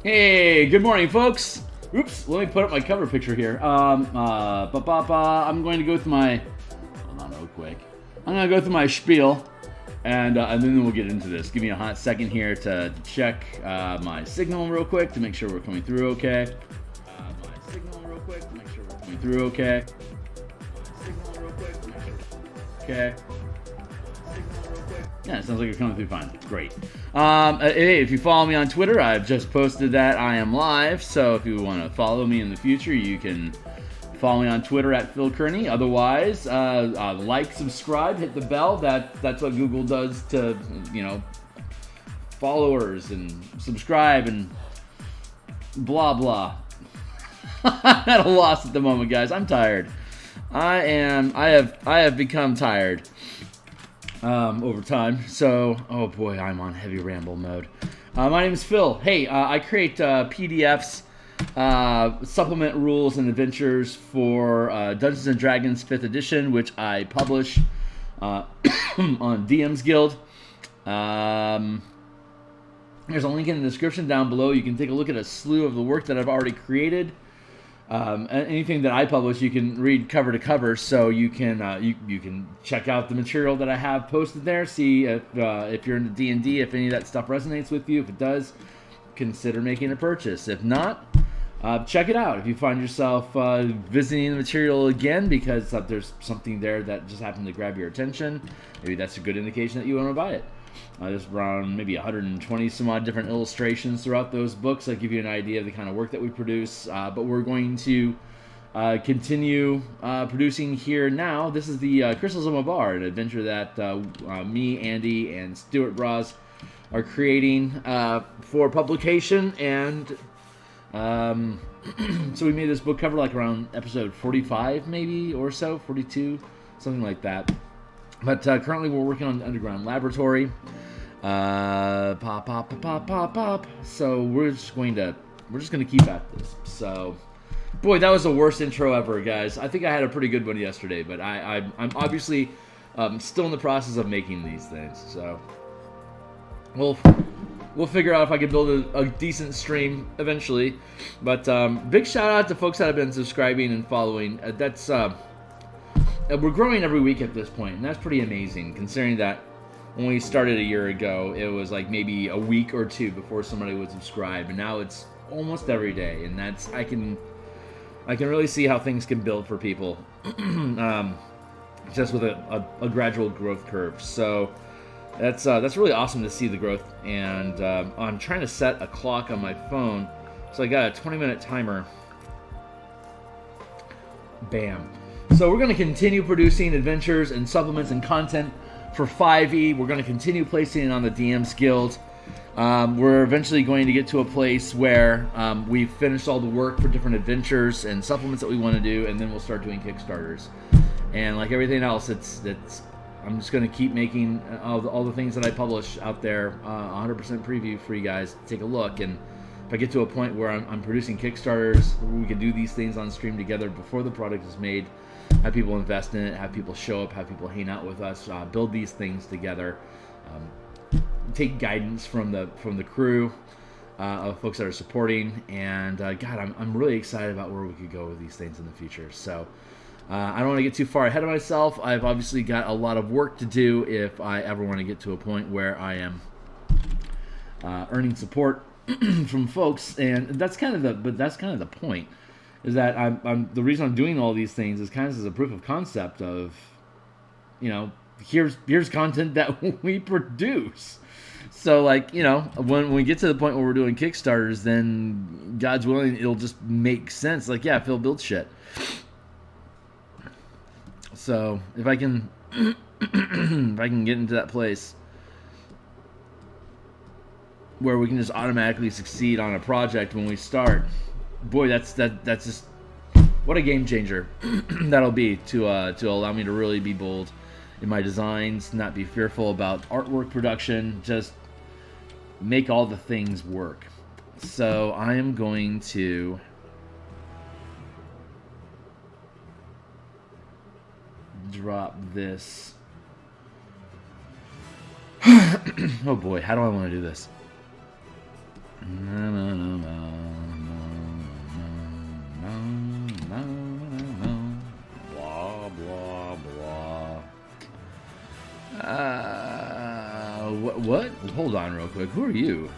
Hey, good morning, folks. Oops, let me put up my cover picture here. I'm going to go through my. Hold on, real quick. I'm gonna go through my spiel, and then we'll get into this. Give me a hot second here to check my signal real quick to make sure we're coming through okay. Okay. Yeah, it sounds like you're coming through fine. Great. Hey, if you follow me on Twitter, I've just posted that I am live. So if you want to follow me in the future, you can follow me on Twitter at Phil Kearney. Otherwise, like, subscribe, hit the bell. That's what Google does to, followers and subscribe and blah blah. I'm at a loss at the moment, guys. I'm tired. I have become tired. Over time. So, oh boy, I'm on heavy ramble mode. My name is Phil. Hey, I create PDFs, supplement rules and adventures for Dungeons & Dragons 5th edition, which I publish on DMsGuild. There's a link in the description down below. You can take a look at a slew of the work that I've already created. Anything that I publish, you can read cover to cover, so you can you can check out the material that I have posted there. See if you're into D&D, if any of that stuff resonates with you. If it does, consider making a purchase. If not, check it out. If you find yourself visiting the material again because there's something there that just happened to grab your attention, maybe that's a good indication that you want to buy it. There's around maybe 120 some odd different illustrations throughout those books that give you an idea of the kind of work that we produce. But we're going to continue producing here now. This is the Crystals of Mabar, an adventure that me, Andy, and Stuart Braz are creating for publication. And so we made this book cover like around episode 45 maybe or so, 42, something like that. But currently we're working on the Underground Laboratory. Pop. So we're just gonna keep at this. So, boy, that was the worst intro ever, guys. I think I had a pretty good one yesterday, but I'm obviously still in the process of making these things. So we'll figure out if I can build a decent stream eventually. But big shout out to folks that have been subscribing and following. We're growing every week at this point, and that's pretty amazing, considering that when we started a year ago, it was like maybe a week or two before somebody would subscribe, and now it's almost every day, and I can really see how things can build for people, just with a gradual growth curve. So that's really awesome to see the growth, and I'm trying to set a clock on my phone, so I got a 20-minute timer. Bam. So we're going to continue producing adventures and supplements and content for 5e. We're going to continue placing it on the DMsGuild. We're eventually going to get to a place where we've finished all the work for different adventures and supplements that we want to do, and then we'll start doing Kickstarters. And like everything else, I'm just going to keep making all the things that I publish out there 100% preview for you guys to take a look. And if I get to a point where I'm producing Kickstarters, we can do these things on stream together before the product is made, have people invest in it, have people show up, have people hang out with us, build these things together, take guidance from the crew of folks that are supporting, and God, I'm really excited about where we could go with these things in the future. So I don't want to get too far ahead of myself. I've obviously got a lot of work to do if I ever want to get to a point where I am earning support from folks, and that's kind of the point. Is that the reason I'm doing all these things is kind of as a proof of concept of, here's content that we produce. So when we get to the point where we're doing Kickstarters, then God's willing, it'll just make sense. Like, yeah, Phil build shit. So if I can get into that place where we can just automatically succeed on a project when we start, boy, that's just what a game changer that'll be to allow me to really be bold in my designs, not be fearful about artwork production, just make all the things work. So I am going to drop this. Oh boy, how do I want to do this? No. hold on real quick. Who are you?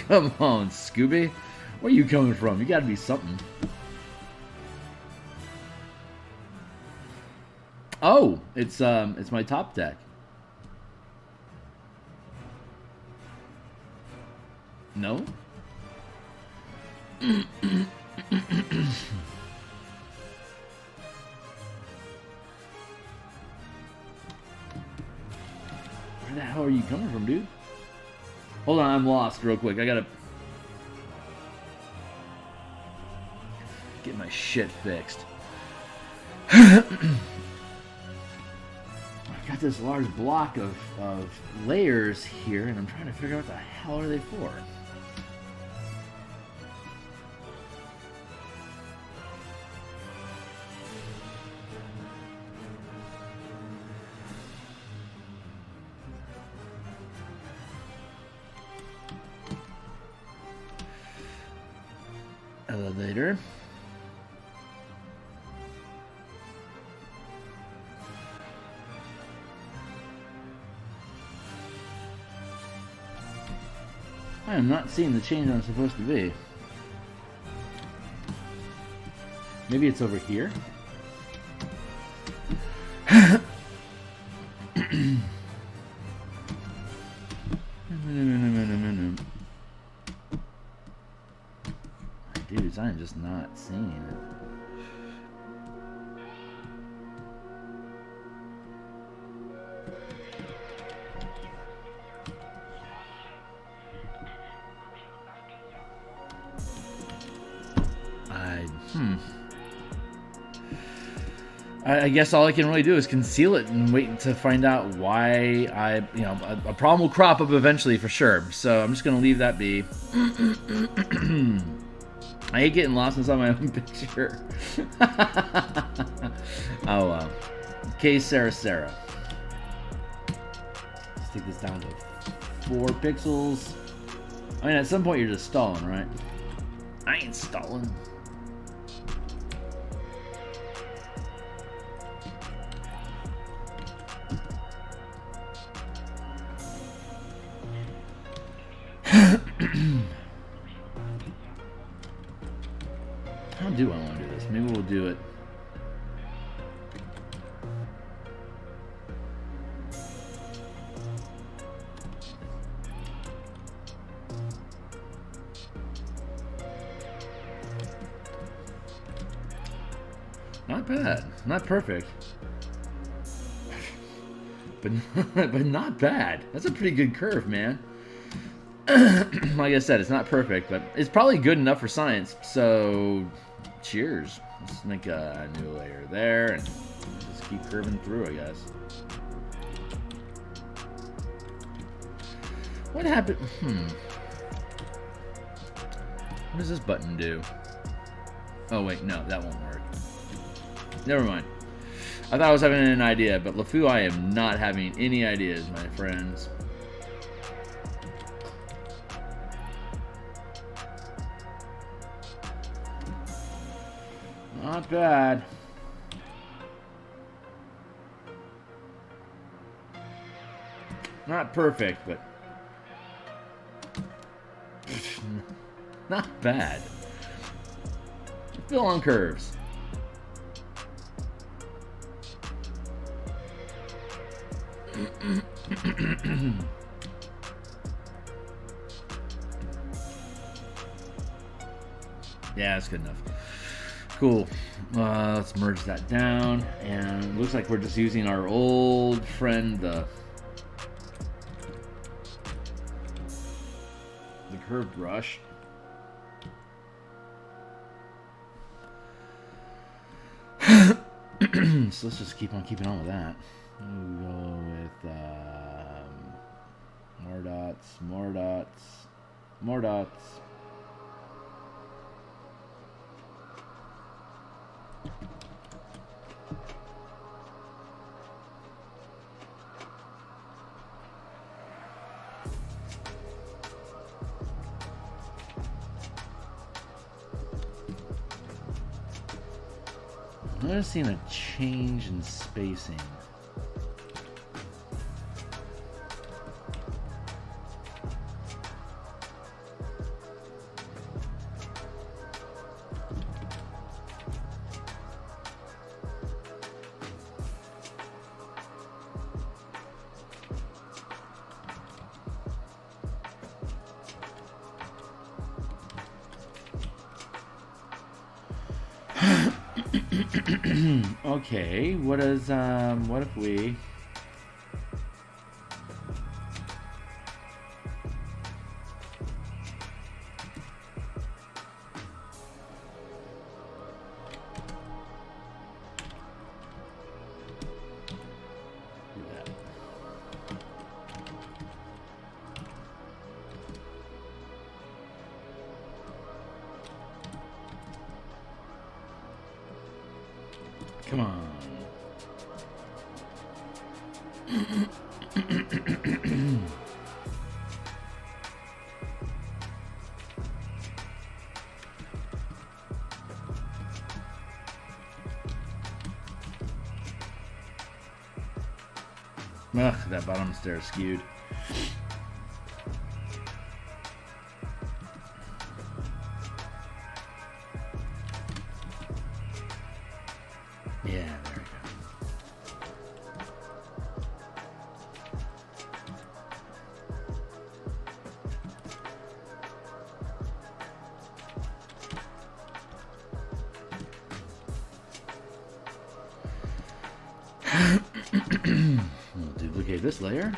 Come on, Scooby. Where are you coming from? You gotta be something. Oh, it's my top deck. No? Where the hell are you coming from, dude? Hold on, I'm lost real quick. I gotta get my shit fixed. I've got this large block of layers here, and I'm trying to figure out what the hell are they for. Elevator. I am not seeing the change I'm supposed to be. Maybe it's over here? Dudes, I'm just not seeing it. I guess all I can really do is conceal it and wait to find out why a problem will crop up eventually for sure. So I'm just going to leave that be. I hate getting lost inside my own picture. Oh, well. Okay, Sarah. Let's take this down to 4 pixels. I mean, at some point you're just stalling, right? I ain't stalling. How do I want to do this? Maybe we'll do it. Not bad. Not perfect. But not bad. That's a pretty good curve, man. Like I said, it's not perfect, but it's probably good enough for science. So, cheers. Let's make a new layer there and just keep curving through, I guess. What happened? What does this button do? Oh, wait, no, that won't work. Never mind. I thought I was having an idea, but LeFou, I am not having any ideas, my friends. Not bad. Not perfect, but not bad. Fill on curves. Yeah, that's good enough. Cool. Let's merge that down, and it looks like we're just using our old friend, the curved brush. So let's just keep on keeping on with that. We'll go with more dots, more dots, more dots. I'm noticing a change in spacing. Okay, what is what if we do that? Come on. Ugh, that bottom stair skewed. Yeah, there we go. We'll duplicate this layer.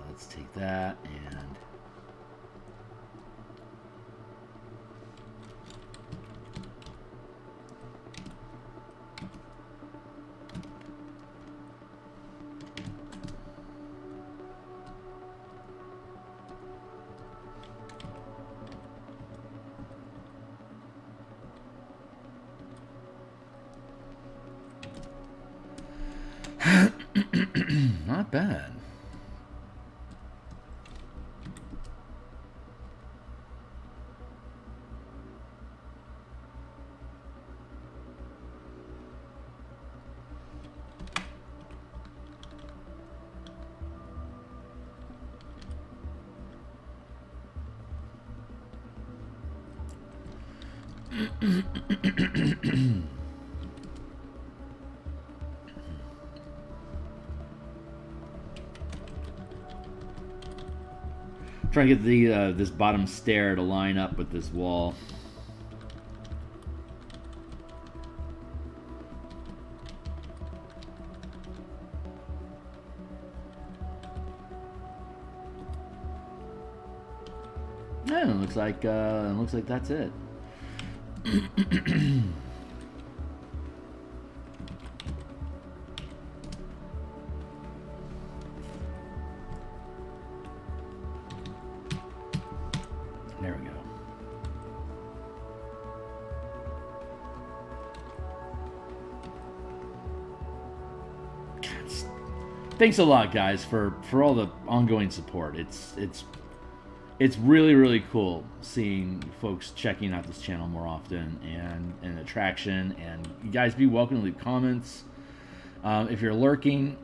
Let's take that and not bad. Trying to get the this bottom stair to line up with this wall. Yeah, it looks like that's it. There we go. Thanks a lot, guys, for all the ongoing support. It's really cool seeing folks checking out this channel more often and attraction. And you guys be welcome to leave comments. If you're lurking,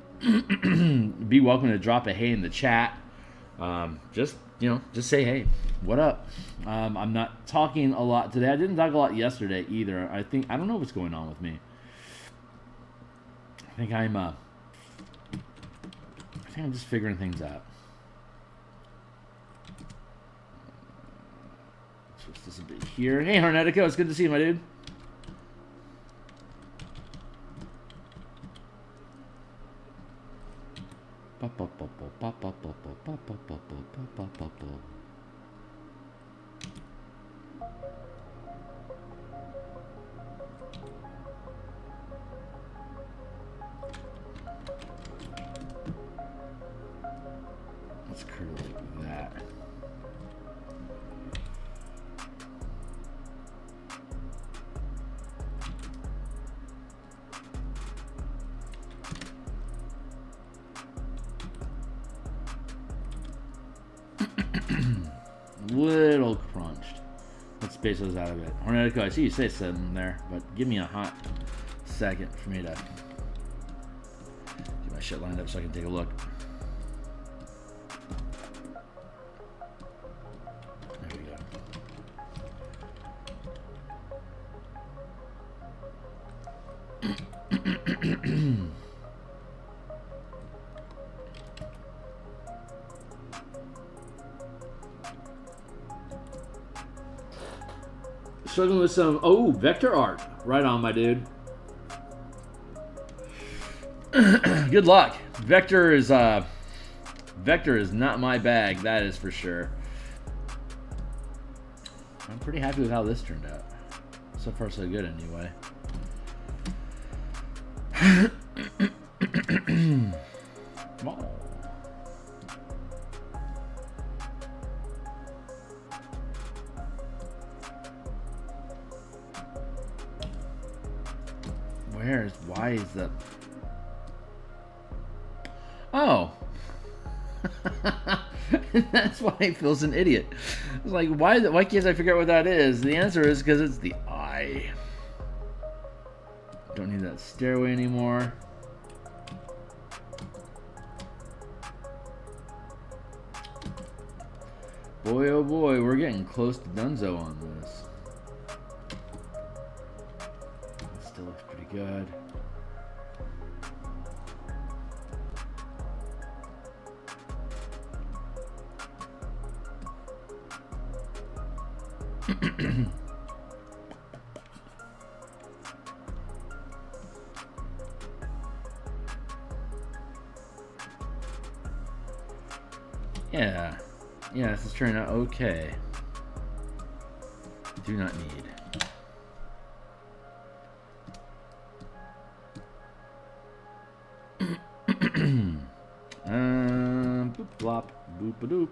be welcome to drop a hey in the chat. Just say hey, what up? I'm not talking a lot today. I didn't talk a lot yesterday either. I don't know what's going on with me. I think I'm just figuring things out. Switch this a bit here. Hey, Hornetico, it's good to see you, my dude. Let's curl like that. little crunched. Let's space those out a bit. Hornetico, I see you say something there, but give me a hot second for me to get my shit lined up so I can take a look. There we go. Struggling with some vector art. Right on, my dude. Good luck. Vector is not my bag, that is for sure. I'm pretty happy with how this turned out. So far so good anyway. Oh. Why is the... Oh. That's why he feels an idiot. It's like, why can't I figure out what that is? The answer is because it's the eye. Don't need that stairway anymore. Boy, oh boy, we're getting close to Dunzo on this. It still looks pretty good. Yeah, this is turning out okay. Do not need. Boop blop, boop a doop.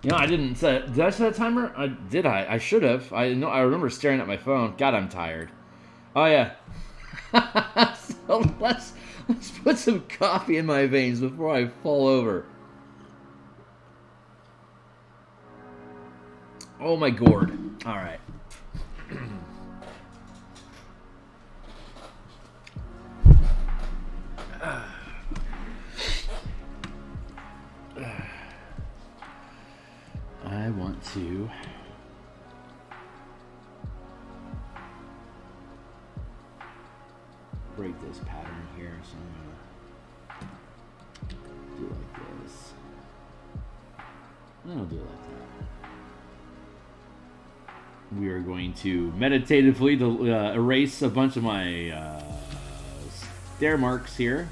You know, I didn't set. Did I set a timer? Did I? I should have. I know. I remember staring at my phone. God, I'm tired. Oh yeah. So let's put some coffee in my veins before I fall over. Oh my gourd. All right. I want to break this pattern here, so I'm gonna do it like this. I'll do it like that. We are going to meditatively erase a bunch of my stair marks here.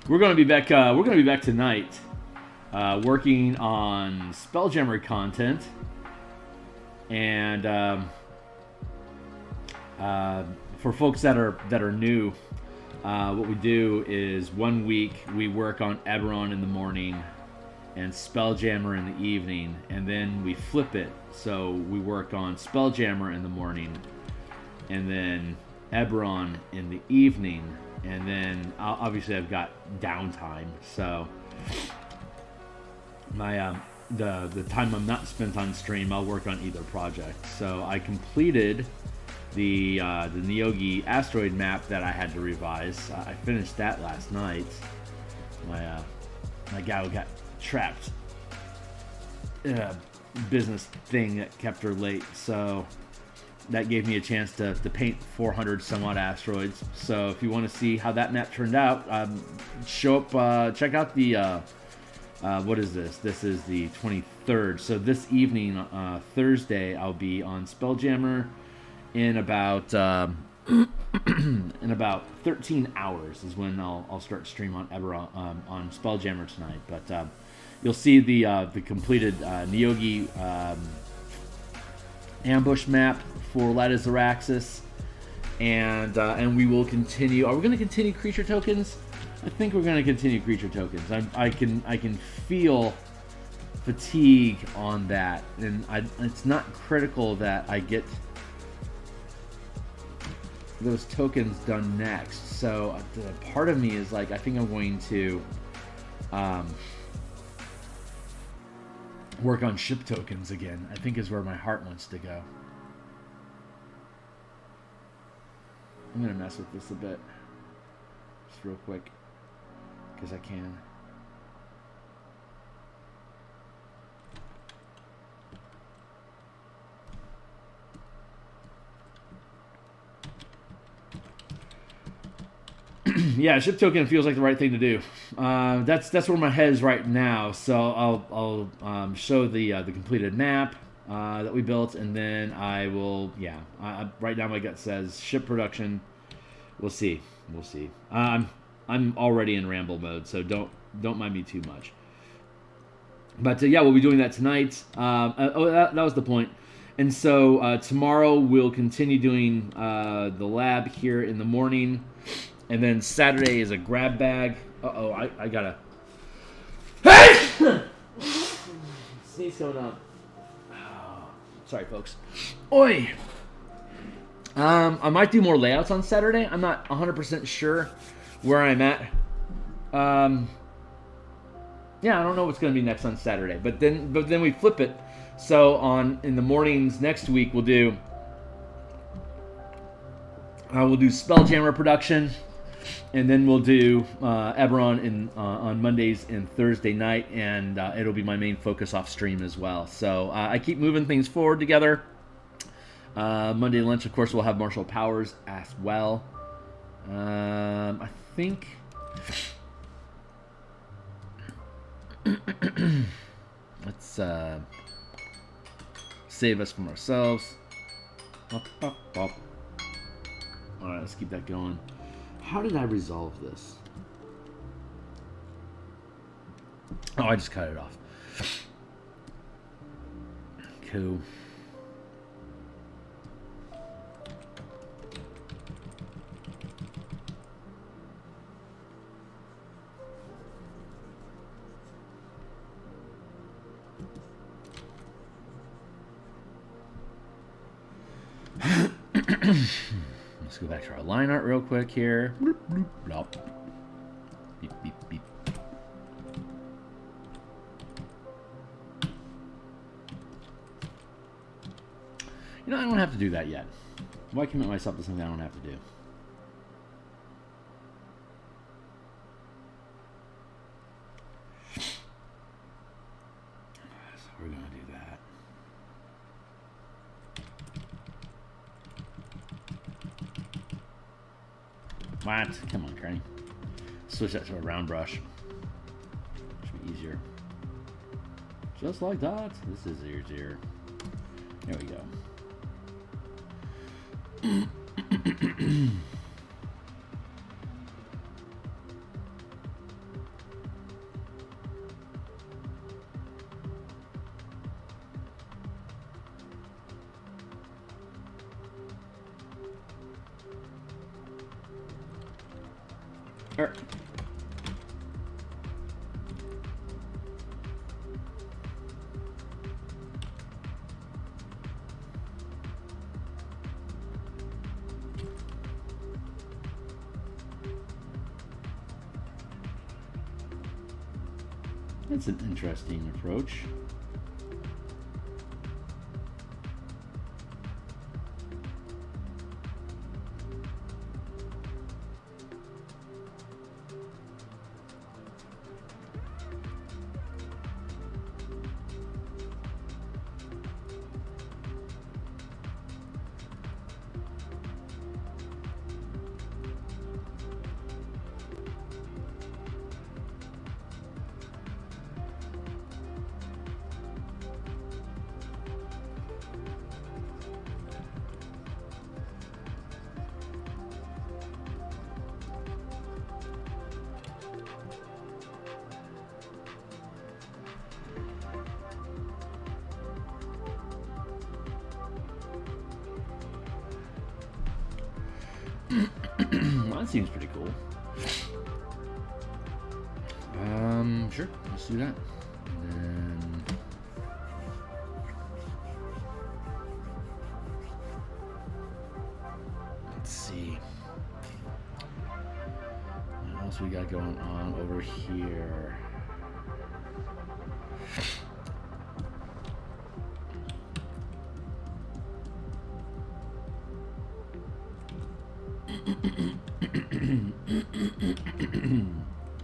We're gonna be back. We're gonna be back tonight, working on Spelljammer content, and for folks that are new, what we do is 1 week we work on Eberron in the morning, and Spelljammer in the evening, and then we flip it. So we work on Spelljammer in the morning, and then Eberron in the evening. And then obviously I've got downtime, so my the time I'm not spent on stream, I'll work on either project. So I completed the Theurgy asteroid map that I had to revise. I finished that last night. My gal got trapped in a business thing that kept her late, so that gave me a chance to paint 400 some odd asteroids. So if you want to see how that map turned out, show up, check out the, what is this? This is the 23rd. So this evening, Thursday, I'll be on Spelljammer in about in about 13 hours is when I'll start stream on Eberron, on Spelljammer tonight. But you'll see the completed Theurgy ambush map for Lattice Araxis, and we will continue. Are we going to continue creature tokens? I think we're going to continue creature tokens. I can feel fatigue on that, and it's not critical that I get those tokens done next. So part of me is like, I think I'm going to work on ship tokens again. I think is where my heart wants to go. I'm gonna mess with this a bit, just real quick, because I can. Yeah, ship token feels like the right thing to do. That's where my head is right now. So I'll show the completed map that we built, and then I will. Yeah, right now my gut says ship production. We'll see. I'm already in ramble mode, so don't mind me too much. But yeah, we'll be doing that tonight. That was the point. And so tomorrow we'll continue doing the lab here in the morning. And then Saturday is a grab bag. Uh-oh, I gotta... Sneeze coming up. Oh, sorry, folks. Oi! I might do more layouts on Saturday. I'm not 100% sure where I'm at. Yeah, I don't know what's going to be next on Saturday. But then we flip it. So in the mornings next week, we'll do Spelljammer production. And then we'll do Eberron on Mondays and Thursday night, and it'll be my main focus off stream as well. So I keep moving things forward together. Monday lunch, of course, we'll have martial powers as well. I think... Let's save us from ourselves. Alright, let's keep that going. How did I resolve this? Oh, I just cut it off. Cool. Let's go back to our line art real quick here. Bloop, bloop, blop. Beep, beep, beep. You know, I don't have to do that yet. Why commit myself to something I don't have to do? So we're going to do that. What? Come on, Crane. Switch that to a round brush. Should be easier. Just like that. This is easier. There we go. That's an interesting approach. Well, that seems pretty cool. Sure, let's do that. And then let's see. What else we got going on over here?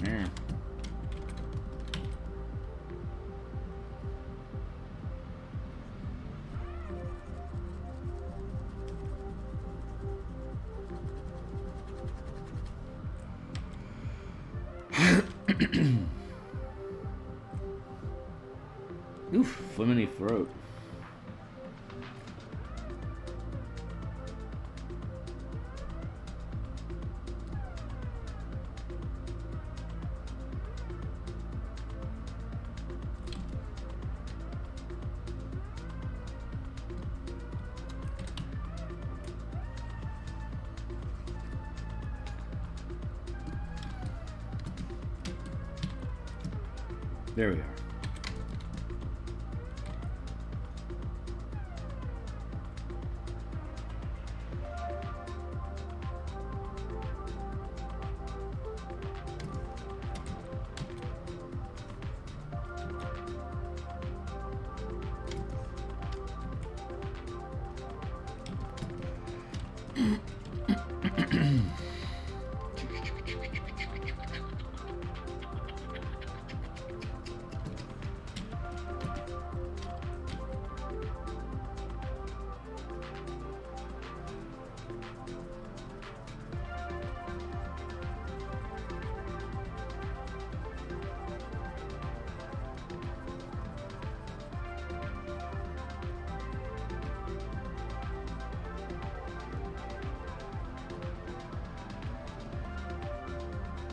Yeah. Oof, flimmy throat. There we are.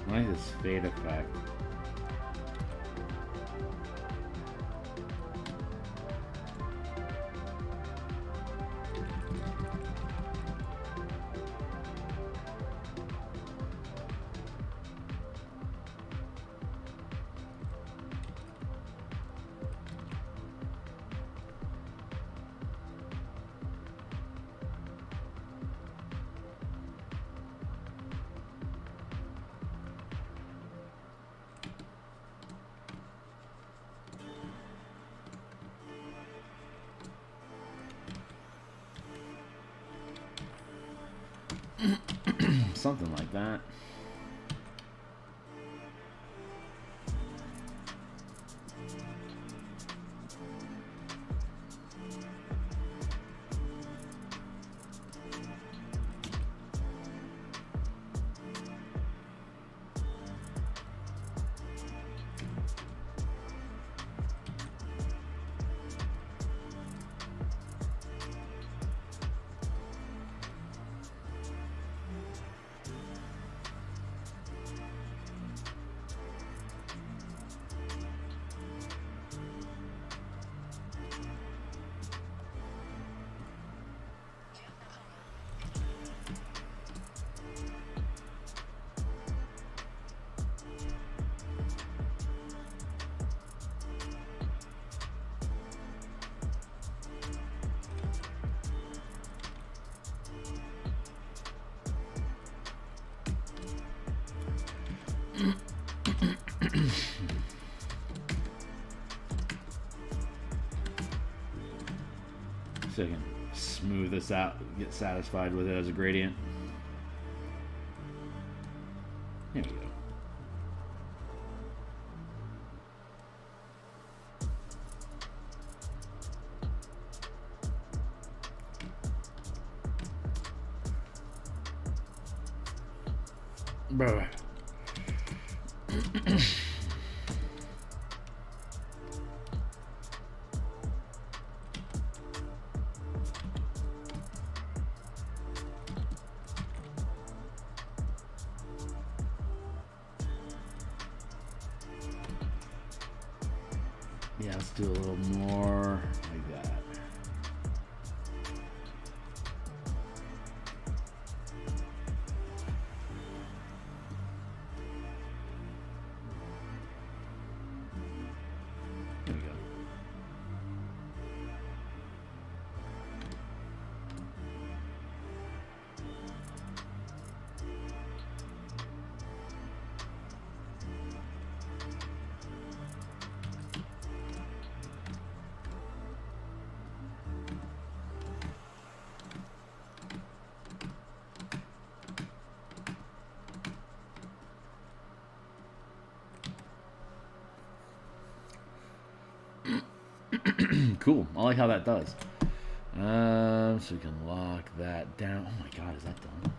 I like this fade effect. Something like that. So I can smooth this out, get satisfied with it as a gradient. There we go. Bro. Yeah, let's do a little more like that. Cool. I like how that does. So we can lock that down. Oh my god, is that done?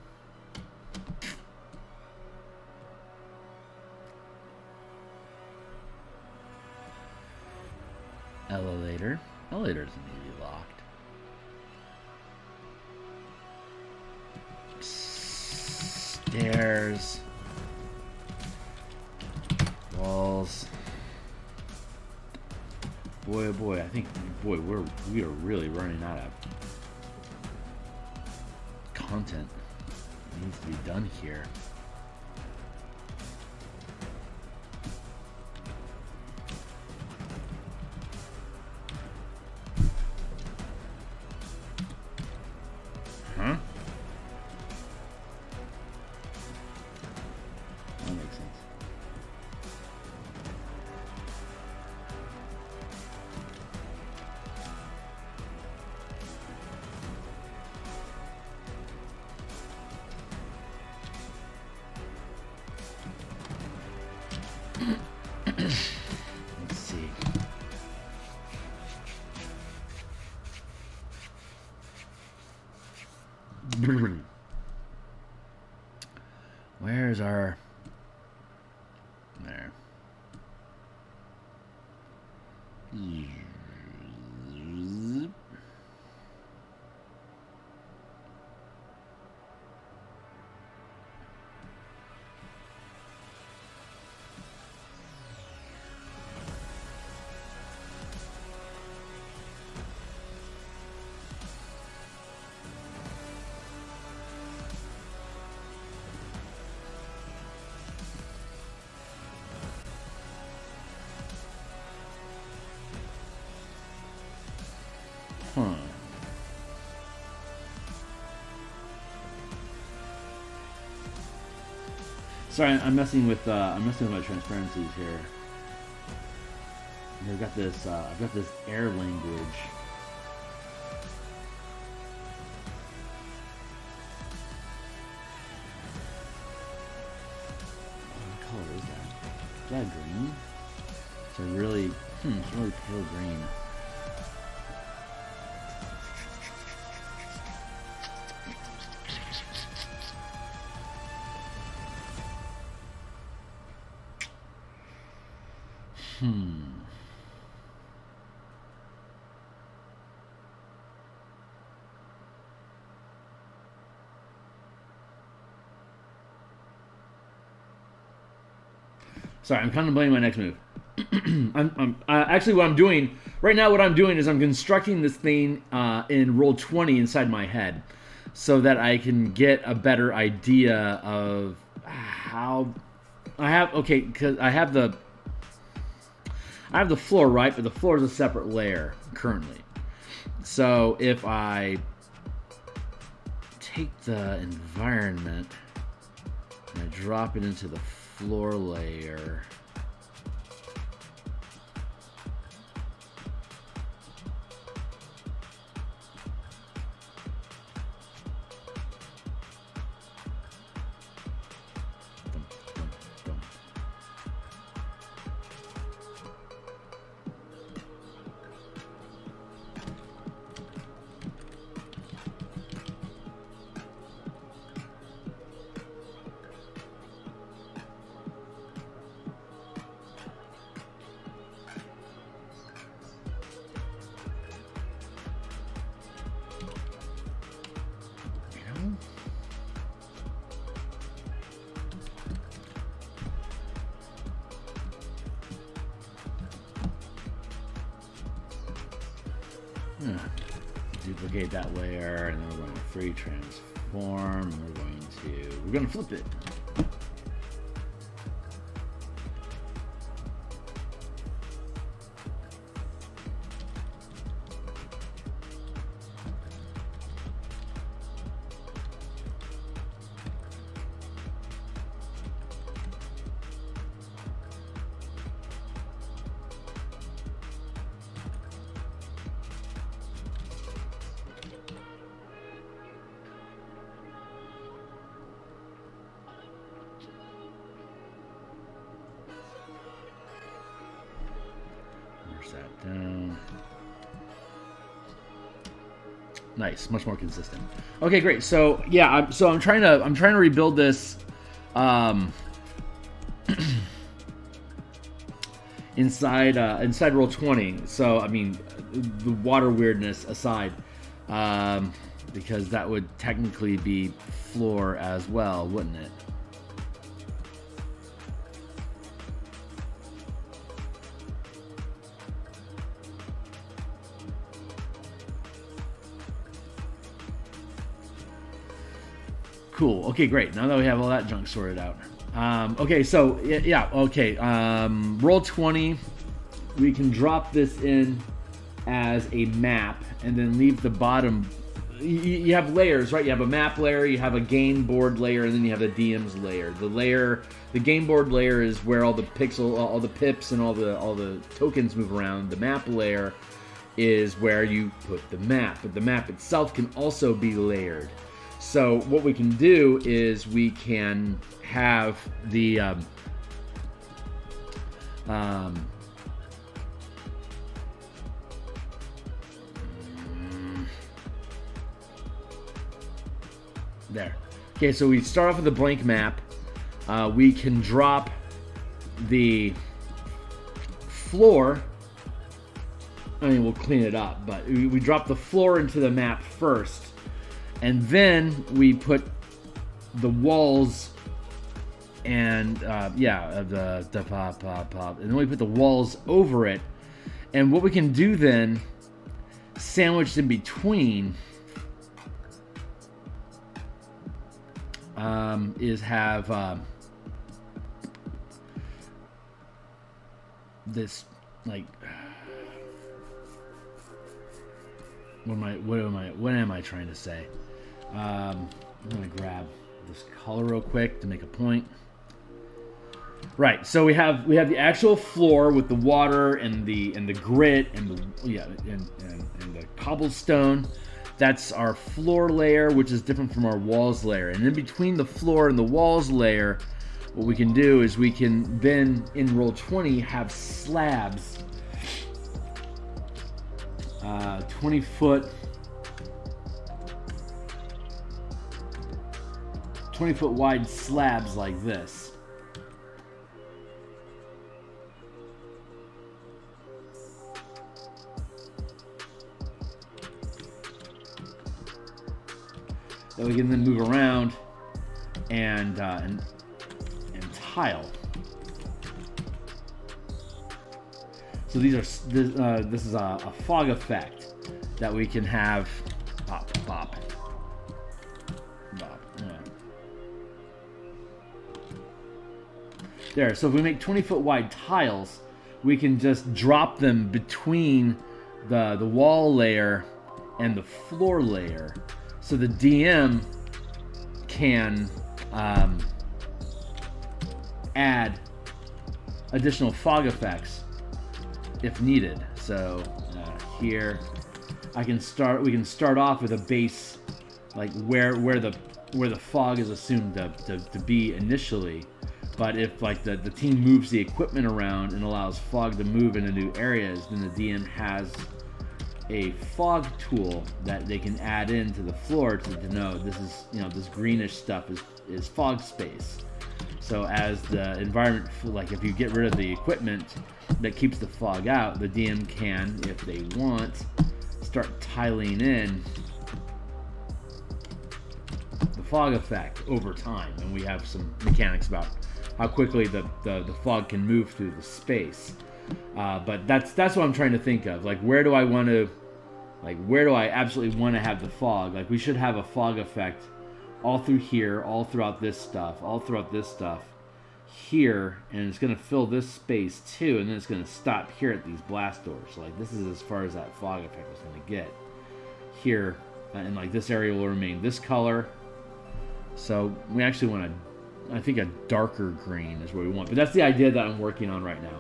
Elevator. Elevator doesn't need to be locked. Stairs. Walls. Boy, oh boy, I think, boy, we are really running out of content that needs to be done here. Huh? That makes sense. Let's see. Where's our... There. Huh. Sorry, I'm messing with my transparencies here. I've got this air language. What color is that? Is that green? It's a really, it's really pale green. Sorry, I'm contemplating my next move. Actually, what I'm doing right now, is I'm constructing this thing in roll 20 inside my head, so that I can get a better idea of how I have. Okay, because I have the floor, right? But the floor is a separate layer currently. So if I take the environment and I drop it into the floor layer, duplicate that layer, and then we're going to free transform, and we're going to flip it. Where's that down? Nice, much more consistent. Okay, great. So yeah, I'm trying to rebuild this inside Roll20. So I mean, the water weirdness aside, because that would technically be floor as well, wouldn't it? Cool. Okay, great. Now that we have all that junk sorted out. Okay, so yeah. Okay. Roll20. We can drop this in as a map, and then leave the bottom. You have layers, right? You have a map layer, you have a game board layer, and then you have the DM's layer. The game board layer is where all the all the pips, and all the tokens move around. The map layer is where you put the map, but the map itself can also be layered. So what we can do is we can have the there. Okay, so we start off with a blank map. We can drop the floor. I mean, we'll clean it up, but we drop the floor into the map first. And then we put the walls and the pop, and then we put the walls over it. And what we can do then, sandwiched in between, is have this like. What am I trying to say? I'm gonna grab this color real quick to make a point. Right, so we have the actual floor with the water and the grit and the cobblestone. That's our floor layer, which is different from our walls layer. And in between the floor and the walls layer, what we can do is we can then in Roll20 have slabs. 20-foot wide slabs like this. That we can then move around and tile. So these are this is a fog effect that we can have. Bop. Yeah. There. So if we make 20-foot wide tiles, we can just drop them between the wall layer and the floor layer, so the DM can add additional fog effects if needed. So here we can start off with a base, like where the fog is assumed to be initially. But if like the team moves the equipment around and allows fog to move into new areas, then the DM has a fog tool that they can add into the floor to know this is, this greenish stuff is fog space. So as the environment, like if you get rid of the equipment that keeps the fog out, the DM can, if they want, start tiling in the fog effect over time. And we have some mechanics about how quickly the fog can move through the space. But that's what I'm trying to think of. Like, where do I absolutely want to have the fog? Like, we should have a fog effect all through here, all throughout this stuff, here, and it's going to fill this space too, and then it's going to stop here at these blast doors. So like, this is as far as that fog effect is going to get here, and like this area will remain this color. So we actually want I think a darker green is what we want, but that's the idea that I'm working on right now.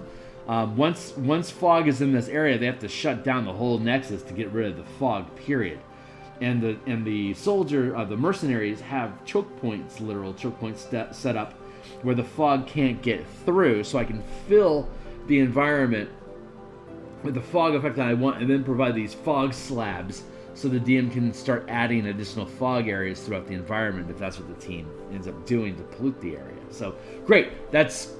Once fog is in this area, they have to shut down the whole nexus to get rid of the fog, period. And the soldier, the mercenaries have choke points, literal choke points set up where the fog can't get through, so I can fill the environment with the fog effect that I want, and then provide these fog slabs so the DM can start adding additional fog areas throughout the environment if that's what the team ends up doing to pollute the area. So great, that's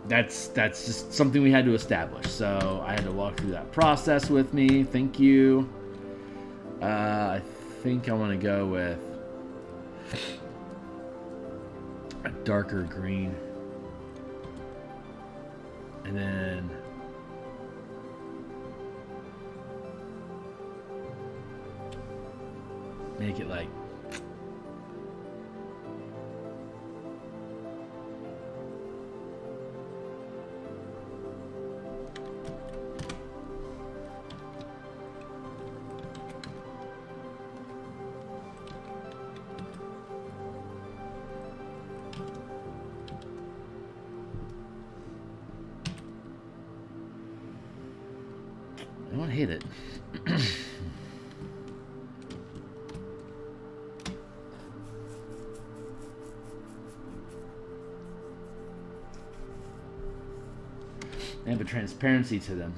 just something we had to establish. So I had to walk through that process with me. Thank you. I think I want to go with a darker green, and then make it like I don't hate it. They have a transparency to them.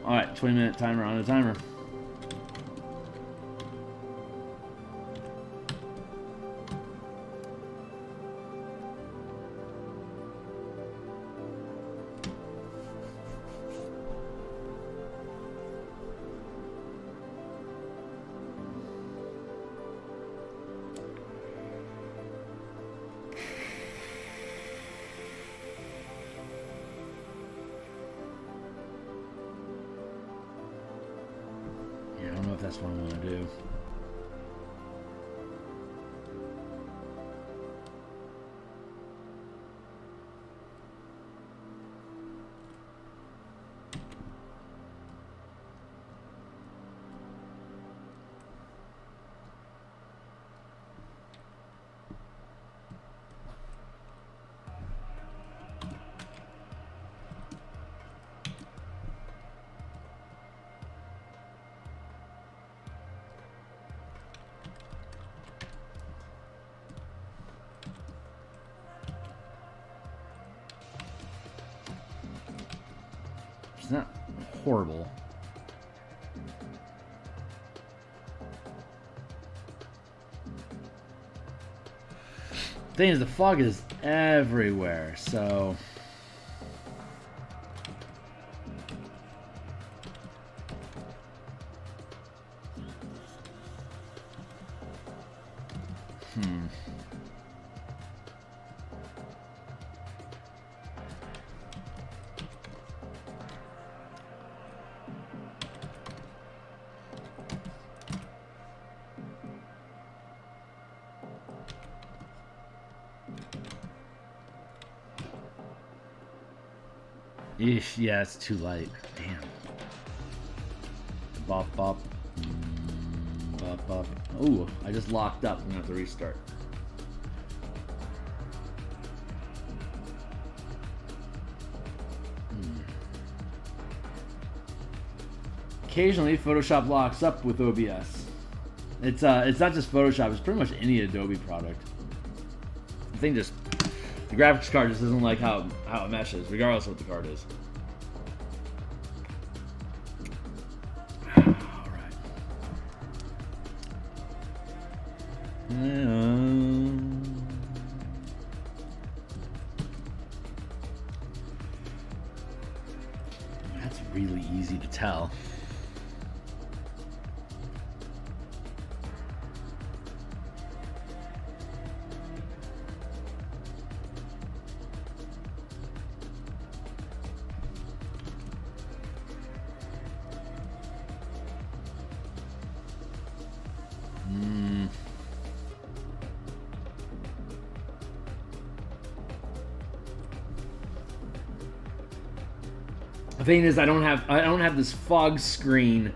Alright, 20-minute timer on the timer. That's what I'm going to do. It's not horrible. Thing is, the fog is everywhere, so Eesh, yeah, it's too light. Damn. Bop, bop. Bop, bop. Ooh, I just locked up. I'm gonna have to restart. Occasionally, Photoshop locks up with OBS. It's not just Photoshop. It's pretty much any Adobe product. The thing just, the graphics card just doesn't like how it meshes, regardless of what the card is. All right. That's really easy to tell. The thing is, I don't have this fog screen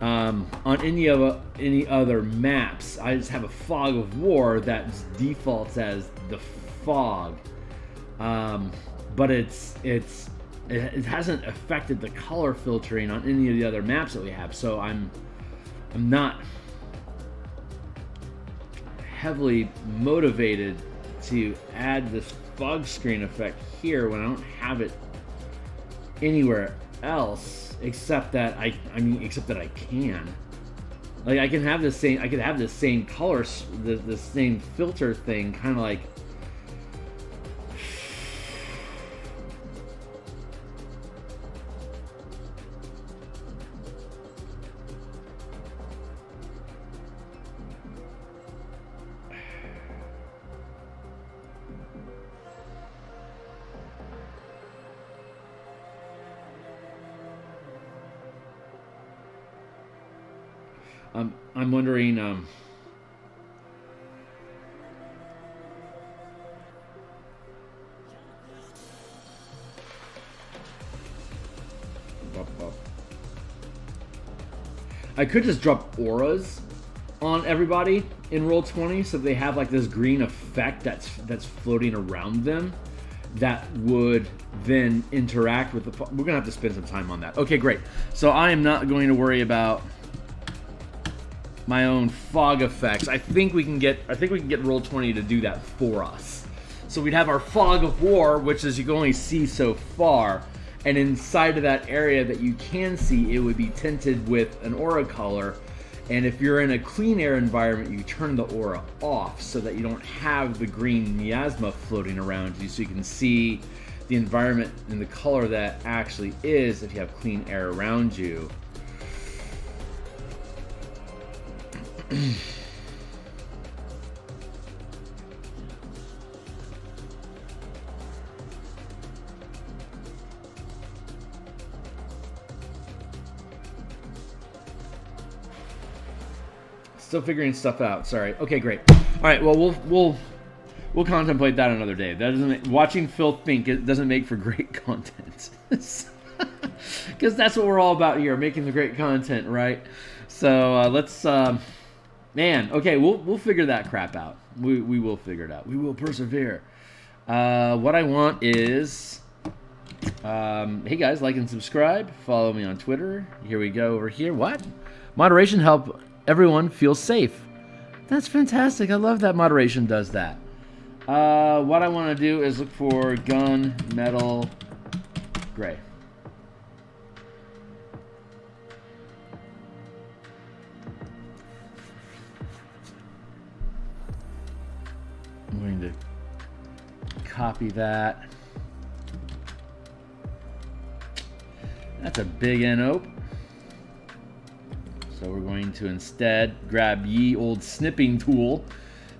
On any other maps, I just have a fog of war that defaults as the fog, but it hasn't affected the color filtering on any of the other maps that we have. So I'm not heavily motivated to add this fog screen effect here when I don't have it anywhere else. Except that I can. Like I can have the same. I could have the same colors, the same filter thing, kind of like. I'm wondering. I could just drop auras on everybody in Roll20, so they have like this green effect that's floating around them. That would then interact with the. We're gonna have to spend some time on that. Okay, great. So I am not going to worry about my own fog effects. I think we can get Roll20 to do that for us. So we'd have our fog of war, which is you can only see so far, and inside of that area that you can see, it would be tinted with an aura color. And if you're in a clean air environment, you turn the aura off so that you don't have the green miasma floating around you, so you can see the environment and the color that actually is if you have clean air around you. Still figuring stuff out. Sorry. Okay, great. All right. Well, we'll contemplate that another day. That doesn't watching Phil think it doesn't make for great content, because that's what we're all about here, making the great content, right? So let's. Man, okay, we'll figure that crap out. We will figure it out. We will persevere. What I want is, hey guys, like and subscribe. Follow me on Twitter. Here we go over here. What? Moderation help everyone feel safe. That's fantastic. I love that moderation does that. What I want to do is look for gun, metal, gray. I'm going to copy that. That's a big N-ope. So we're going to instead grab ye old snipping tool,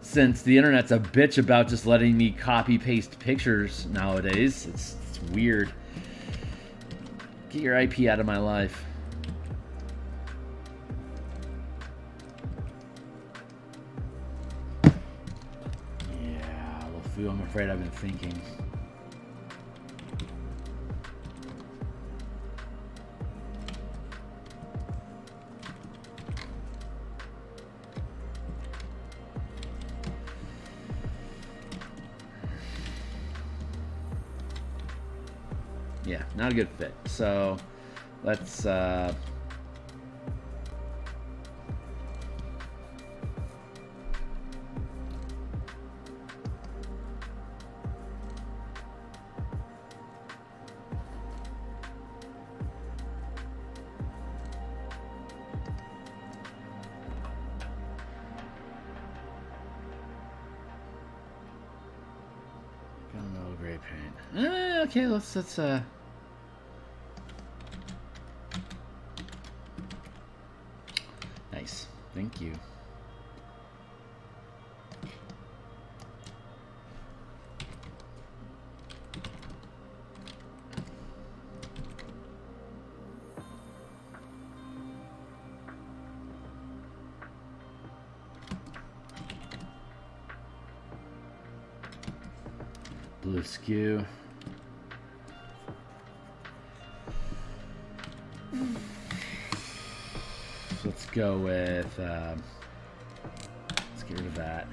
since the internet's a bitch about just letting me copy paste pictures nowadays. It's weird. Get your IP out of my life. I'm afraid I've been thinking. Yeah, not a good fit. So let's gray paint. Okay, let's nice. Thank you. Blue skew. let's go with, let's get rid of that.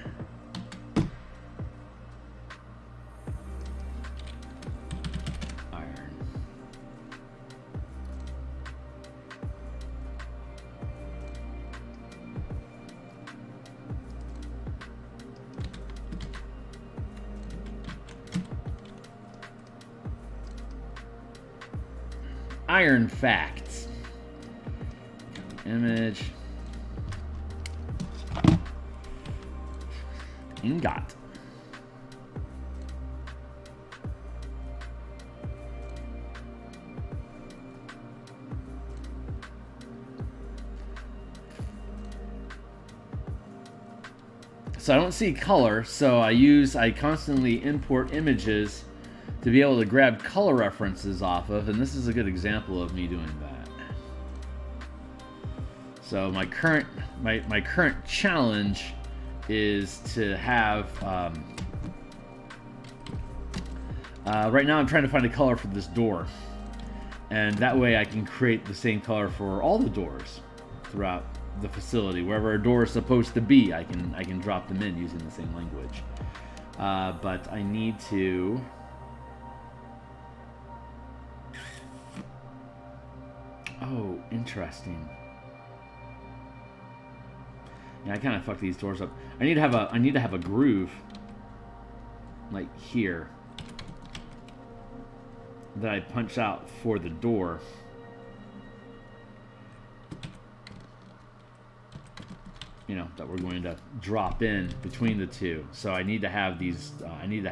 Iron. Iron facts. Image. Ingot. So I don't see color, so I constantly import images to be able to grab color references off of, and this is a good example of me doing that. So my current challenge is to have right now I'm trying to find a color for this door, and that way I can create the same color for all the doors throughout the facility. Wherever a door is supposed to be, I can drop them in using the same language. But I need to. Oh, interesting. Yeah, I kind of fucked these doors up. I need to have a groove like here that I punch out for the door. You know, that we're going to drop in between the two. So I need to have these. I need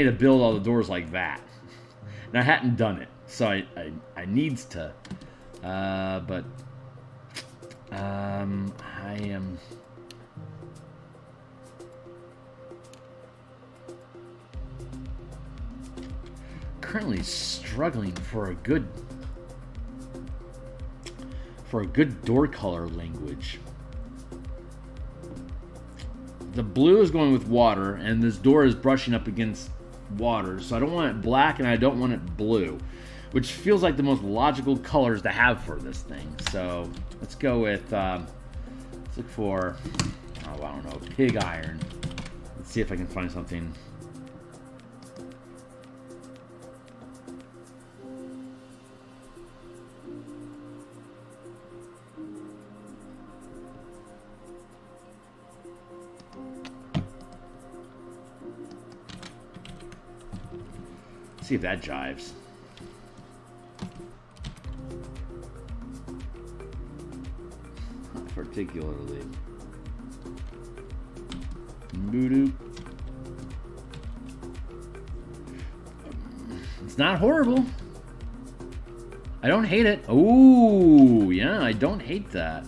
to build all the doors like that. And I hadn't done it, so I needs to. But I am currently struggling for a good door color language. The blue is going with water, and this door is brushing up against water, so I don't want it black and I don't want it blue, which feels like the most logical colors to have for this thing. So let's go with let's look for, oh, I don't know, pig iron. Let's see if I can find something. See if that jives. Not particularly. Voodoo. It's not horrible. I don't hate it. Oh, yeah, I don't hate that.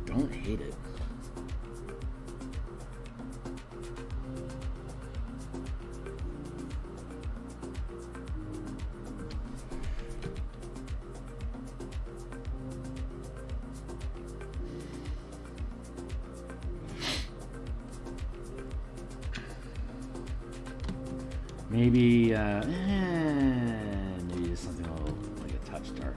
Don't hate it. Maybe, maybe something a little, like a touch darker.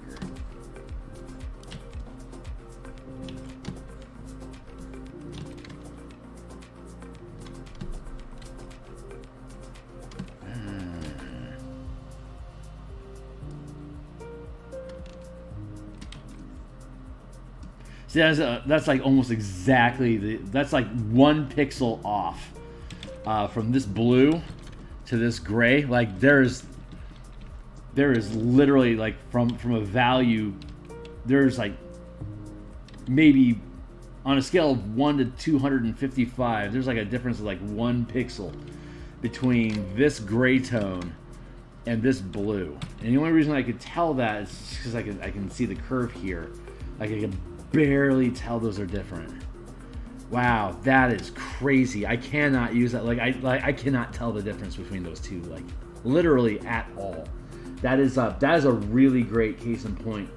See, that's like almost exactly that's like 1 pixel off from this blue to this gray. Like there is literally, like from a value, there's like maybe on a scale of 1 to 255, there's like a difference of like 1 pixel between this gray tone and this blue. And the only reason I could tell that is because I can see the curve here. Like I can barely tell those are different. Wow, that is crazy. I cannot use that. Like I cannot tell the difference between those two, like literally at all. That is a really great case in point.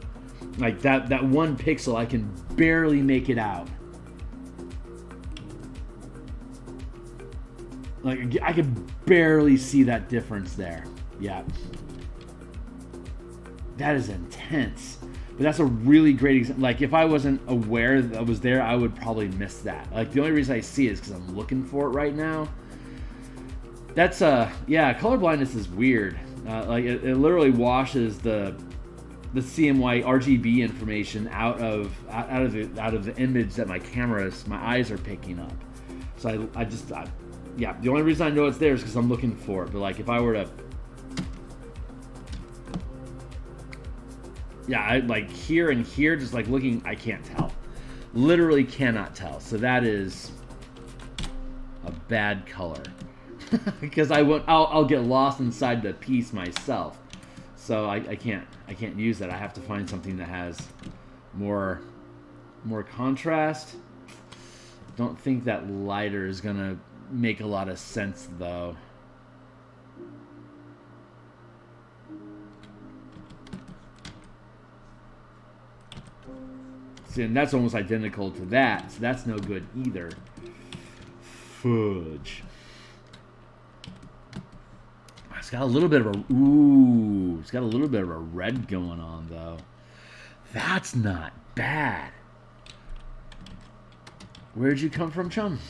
Like that one pixel, I can barely make it out. Like I could barely see that difference there. Yeah. That is intense. But that's a really great example. Like, if I wasn't aware that I was there, I would probably miss that. Like, the only reason I see it is because I'm looking for it right now. That's, yeah, color blindness is weird. Like, it literally washes the CMY RGB information out of the image that my eyes are picking up. So yeah, the only reason I know it's there is because I'm looking for it. But, like, if I were to... Yeah, I like here and here, just like looking, I can't tell. Literally cannot tell. So that is a bad color. Because I'll get lost inside the piece myself. So I can't use that. I have to find something that has more contrast. Don't think that lighter is gonna make a lot of sense though. And that's almost identical to that, so that's no good either. Fudge. It's got a little bit of a it's got a little bit of a red going on though. That's not bad. Where'd you come from, chum?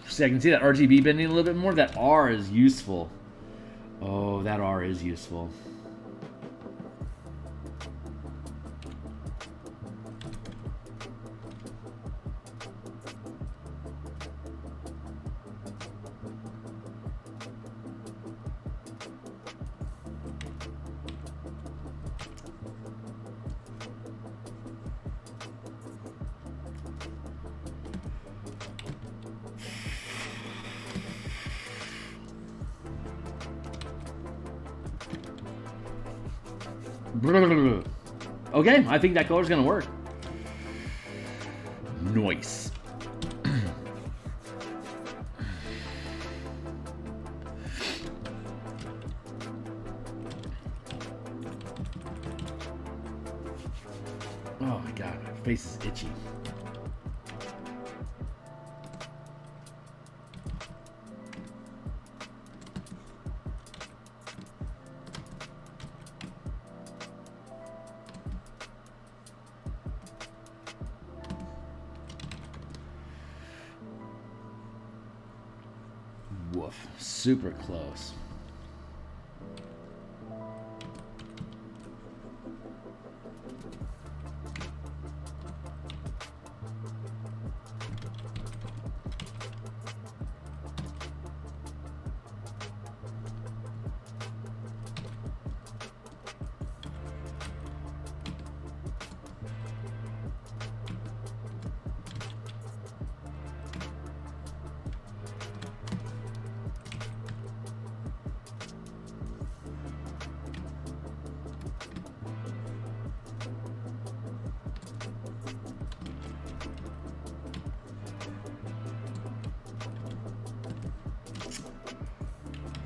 See, I can see that RGB bending a little bit more. That R is useful. Oh, that R is useful. Okay, I think that color's gonna work. Nice. Oh my god, my face is itchy. Woof. Super close.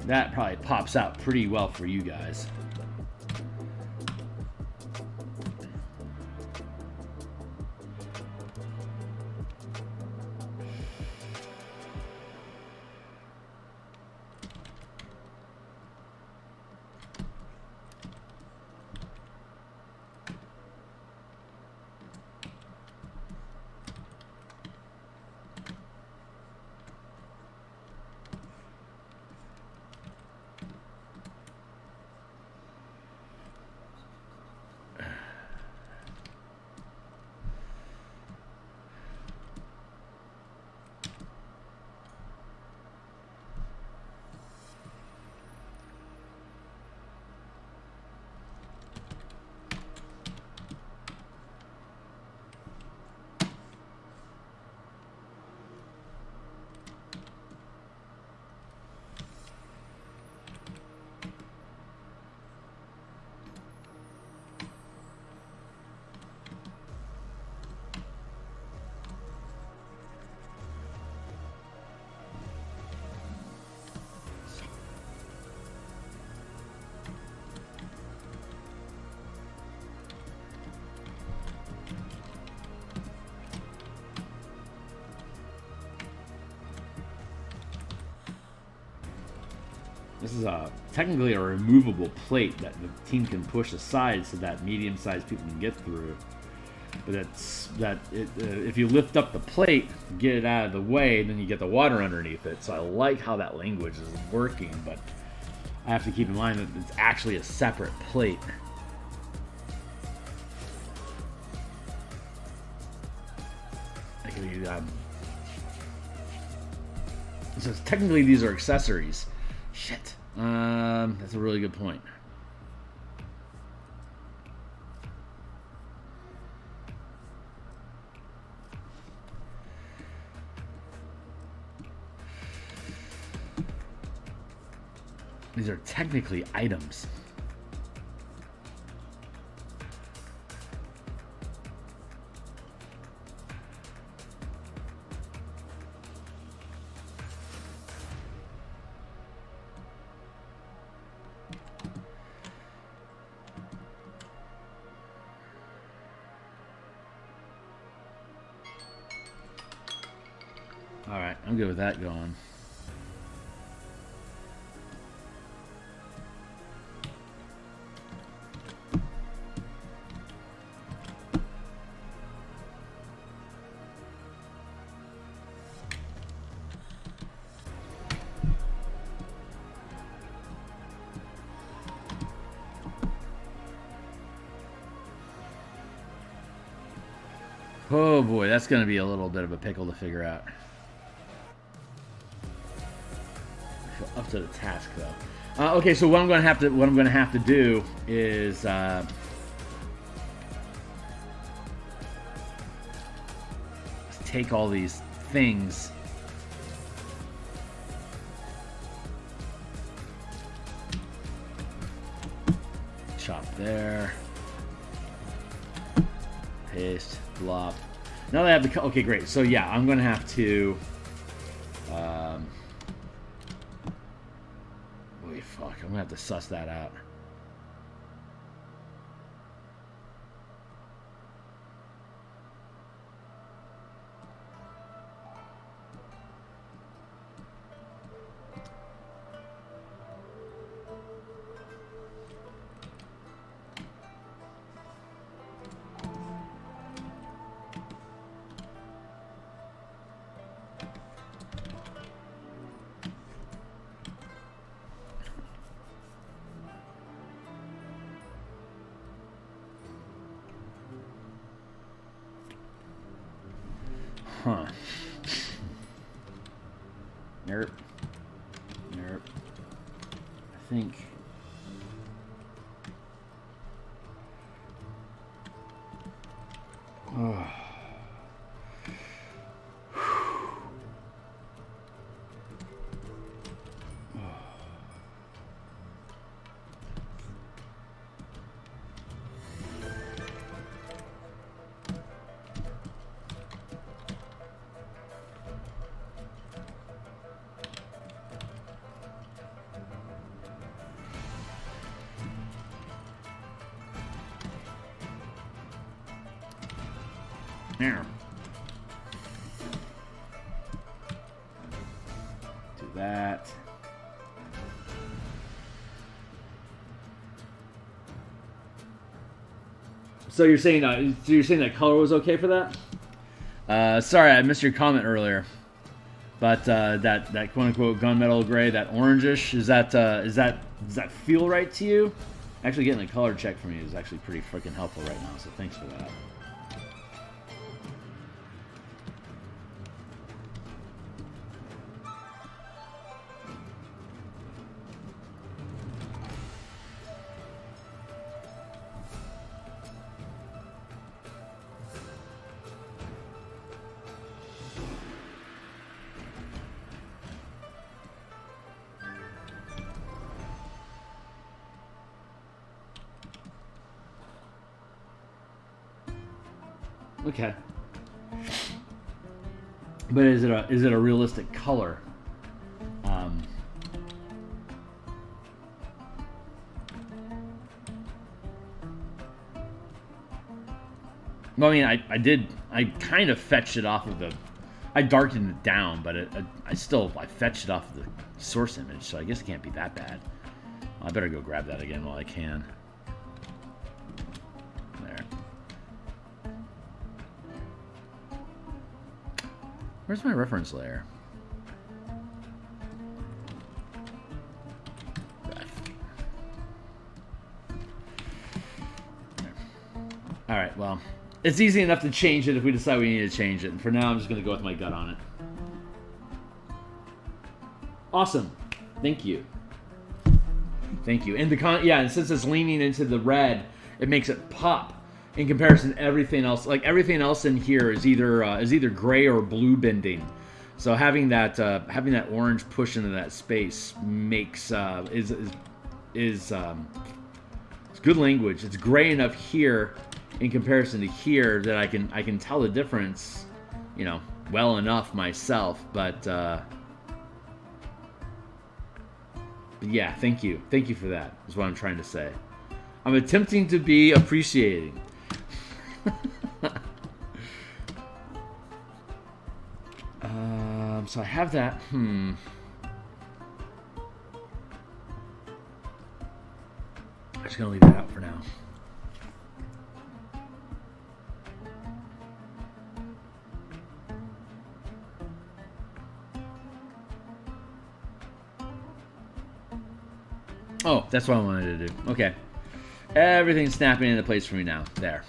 That probably pops out pretty well for you guys. This is technically a removable plate that the team can push aside so that medium-sized people can get through. But if you lift up the plate, get it out of the way, then you get the water underneath it. So I like how that language is working, but I have to keep in mind that it's actually a separate plate. So technically these are accessories. Shit. That's a really good point. These are technically items. All right, I'm good with that going. Oh boy, that's going to be a little bit of a pickle to figure out. I feel up to the task though. Okay, so what I'm going to have to do is take all these things. Chop there. Paste. Blop. Now that I have the... Okay, great. So, yeah, I'm going to have to... wait, fuck. I'm going to have to suss that out. Huh. Nerp. Nerp. I think... Oh. There. Do that. So you're saying that color was okay for that? Sorry, I missed your comment earlier. But that quote unquote gunmetal gray, that orangish, does that feel right to you? Actually, getting a color check from you is actually pretty freaking helpful right now. So thanks for that. Okay. But is it a realistic color? Well, I mean, I kind of fetched it off of I darkened it down, but I fetched it off the source image, so I guess it can't be that bad. Well, I better go grab that again while I can. There. Where's my reference layer? Alright, well, it's easy enough to change it if we decide we need to change it. And for now, I'm just going to go with my gut on it. Awesome. Thank you. Thank you. And and since it's leaning into the red, it makes it pop in comparison to everything else. Like, everything else in here is either gray or blue bending. So having that orange push into that space makes is good language. It's gray enough here in comparison to here that I can tell the difference, you know, well enough myself. But yeah, thank you for that. Is what I'm trying to say. I'm attempting to be appreciating. So I have that. I'm just gonna leave that out for now. Oh, that's what I wanted to do. Okay. Everything's snapping into place for me now. There.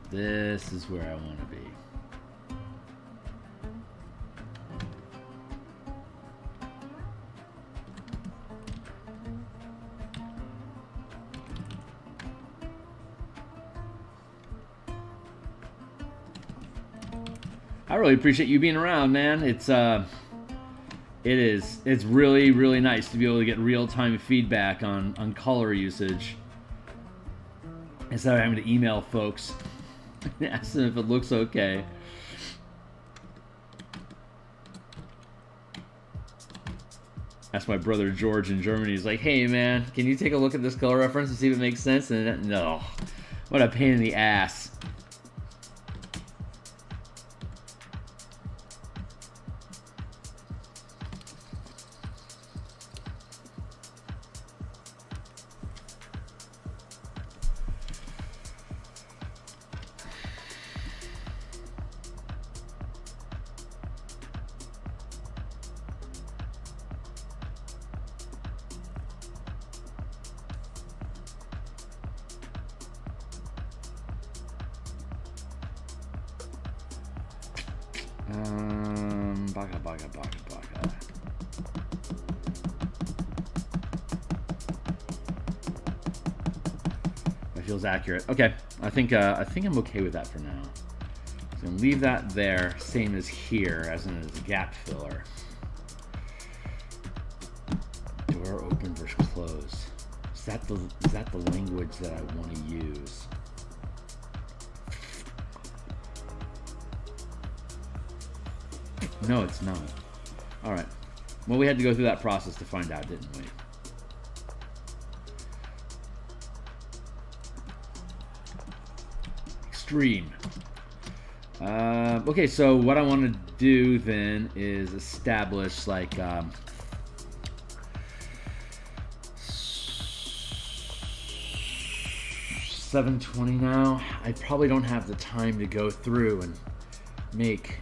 This is where I want to be. I really appreciate you being around, man. It's really, really nice to be able to get real-time feedback on color usage instead of having to email folks and ask them if it looks okay. That's my brother George in Germany. He's like, hey man, can you take a look at this color reference and see if it makes sense? And no, what a pain in the ass. Baka. That feels accurate. Okay, I think I'm okay with that for now. So I'm gonna leave that there, same as here, as in as a gap filler. Door open versus close. Is that the language that I want to use? No, it's not. All right. Well, we had to go through that process to find out, didn't we? Extreme. Okay, so what I want to do then is establish like 720 now. I probably don't have the time to go through and make.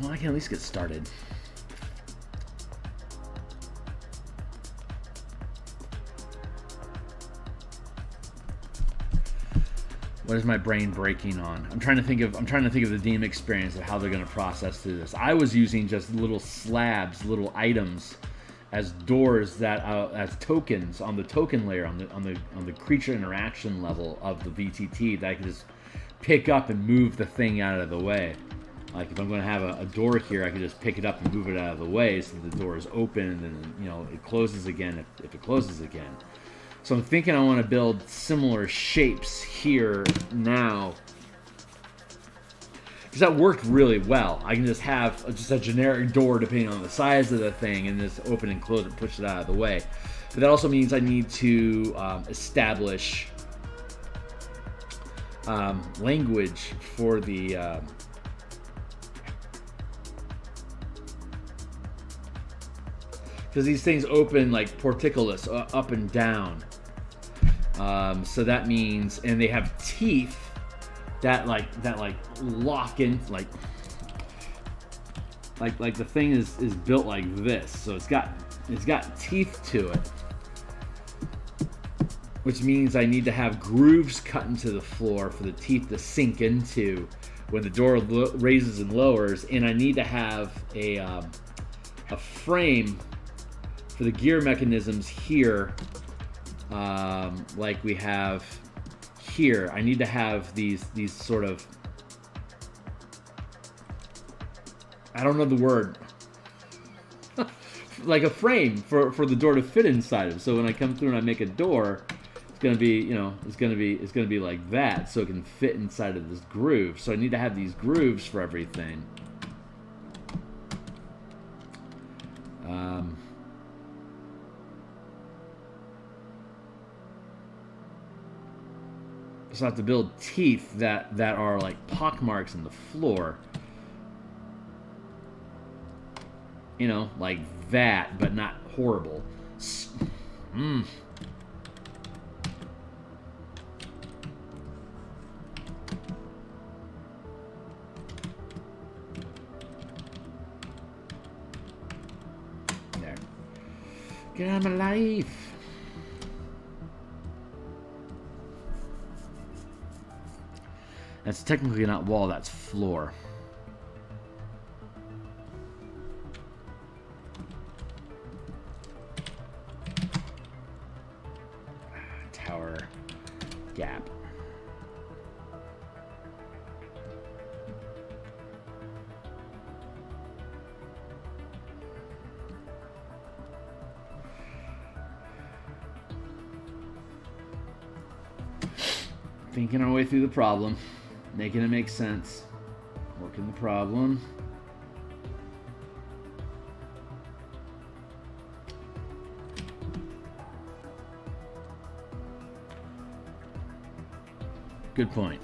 Well, I can at least get started. What is my brain breaking on? I'm trying to think of the DM experience of how they're going to process through this. I was using just little slabs, little items, as doors that as tokens on the token layer on the creature interaction level of the VTT that I can just pick up and move the thing out of the way. Like if I'm going to have a door here, I can just pick it up and move it out of the way so the door is open and then it closes again if it closes again. So I'm thinking I want to build similar shapes here now. because that worked really well. I can just have just a generic door depending on the size of the thing, and just open and close it, push it out of the way. But that also means I need to establish language for the because these things open like portcullis up and down. So that means, and they have teeth that lock in, like the thing is built like this. So it's got teeth to it, which means I need to have grooves cut into the floor for the teeth to sink into when the door raises and lowers, and I need to have a frame for the gear mechanisms here, like we have here. I need to have these sort of, I don't know the word, like a frame for the door to fit inside of. So when I come through and I make a door, it's gonna be, you know, it's gonna be like that, so it can fit inside of this groove. So I need to have these grooves for everything. So I have to build teeth that are like pockmarks in the floor. You know, like that, but not horrible. There. Get out of my life. That's technically not wall, that's floor. Tower gap. Thinking our way through the problem. Making it make sense. Working the problem. Good point.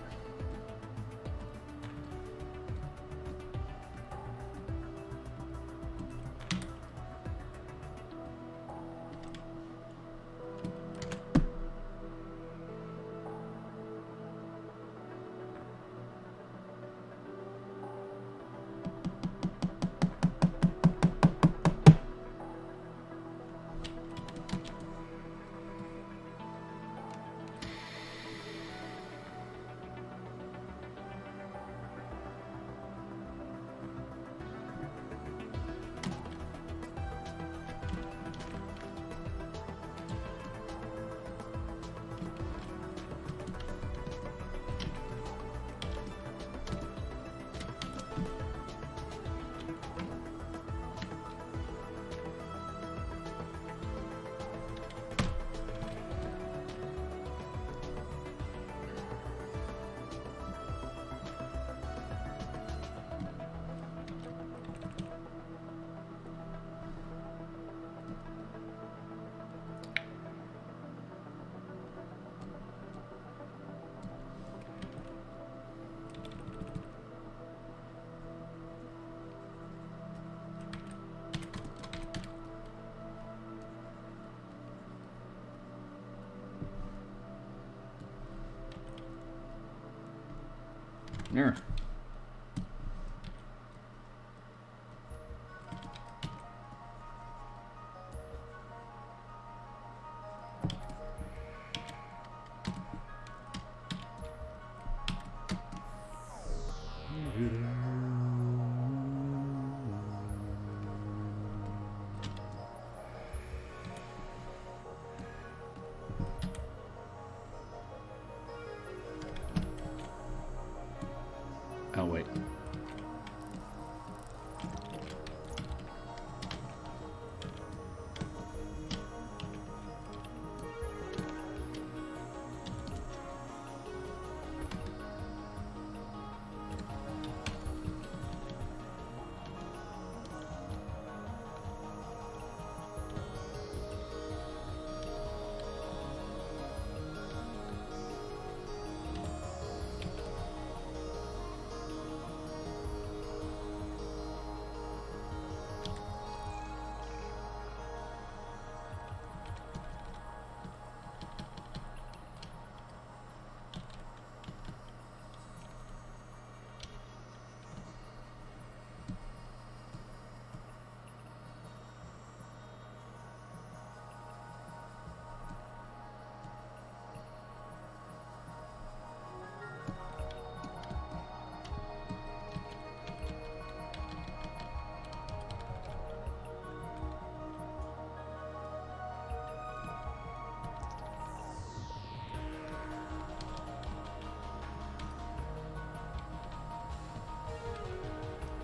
There.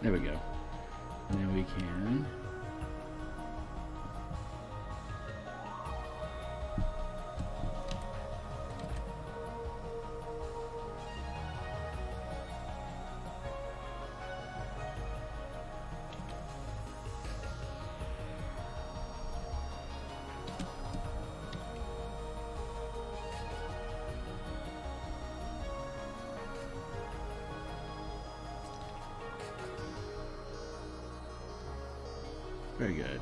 There we go. And then we can... Very good.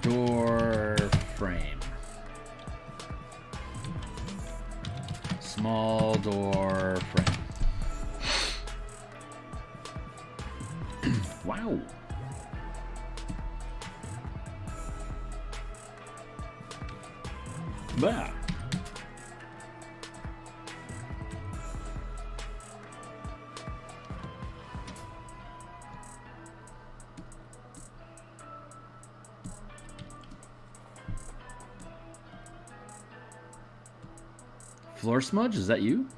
Door frame. Small door frame. Wow. Bah. Floor smudge, is that you?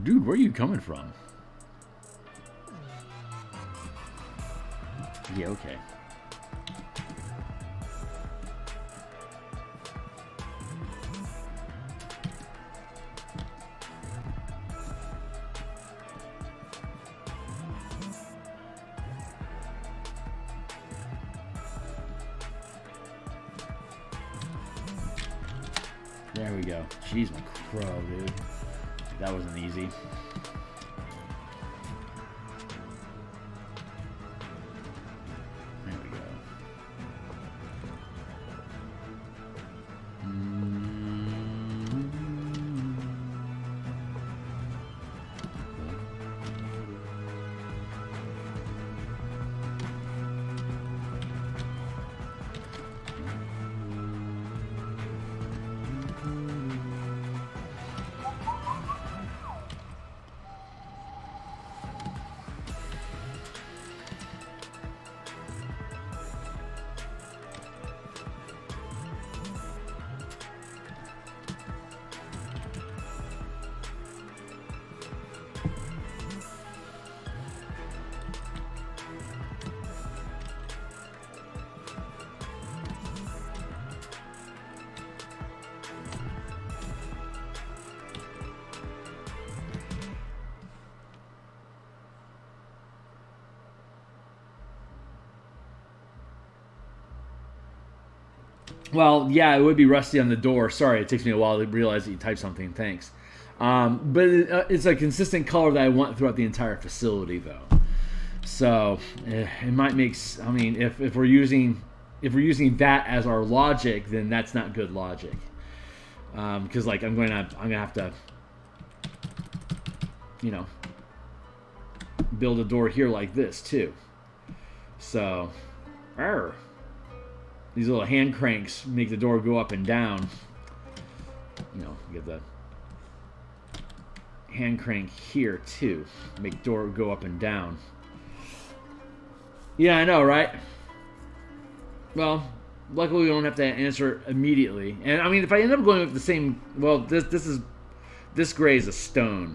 Dude, where are you coming from? Yeah, okay. There we go. Jeez, my crow, dude. That wasn't easy. There we go. Well, yeah, it would be rusty on the door. Sorry, it takes me a while to realize that you typed something. Thanks. But it's a consistent color that I want throughout the entire facility, though. So it might make. I mean, if we're using that as our logic, then that's not good logic. Because like I'm gonna have to, you know, build a door here like this too. So, these little hand cranks make the door go up and down. You know, you get the hand crank here too, make door go up and down. Yeah, I know, right? Well, luckily we don't have to answer immediately. And I mean, if I end up going with the same, well, this gray is a stone.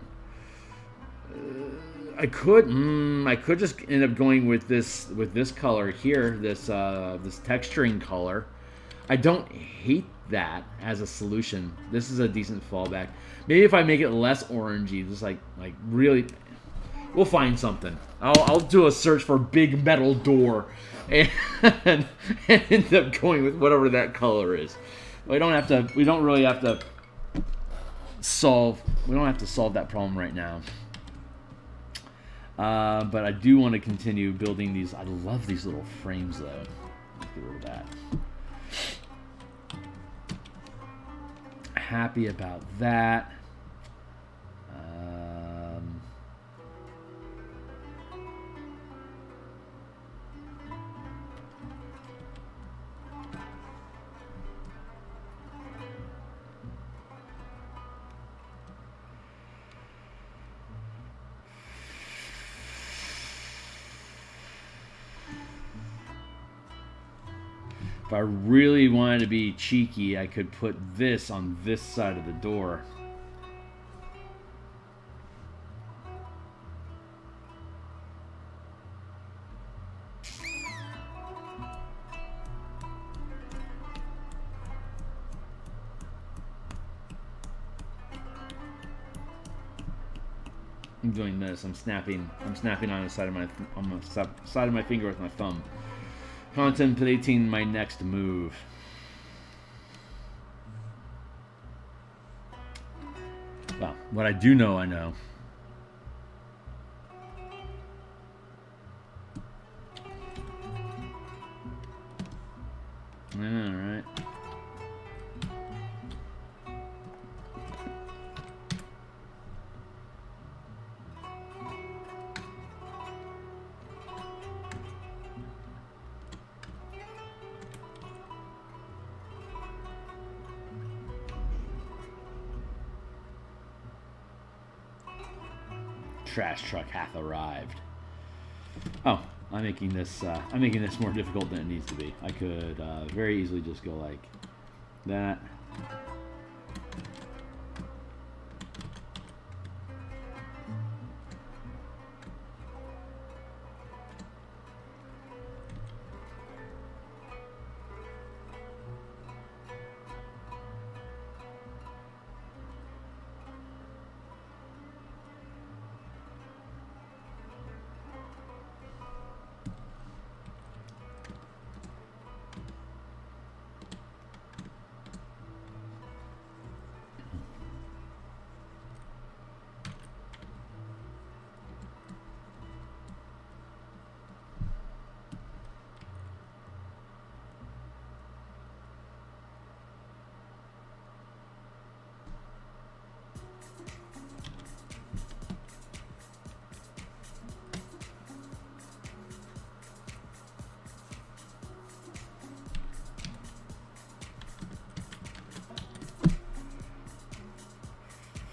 I could just end up going with this color here, this texturing color. I don't hate that as a solution. This is a decent fallback. Maybe if I make it less orangey, just like really, we'll find something. I'll do a search for big metal door, and end up going with whatever that color is. We don't really have to solve that problem right now. But I do want to continue building these. I love these little frames, though. Let's get rid of that. Happy about that. If I really wanted to be cheeky, I could put this on this side of the door. I'm doing this. I'm snapping on the side of my finger with my thumb. Contemplating my next move. Well, what I do know, I know. All right. Trash truck hath arrived. Oh, I'm making this more difficult than it needs to be. I could very easily just go like that.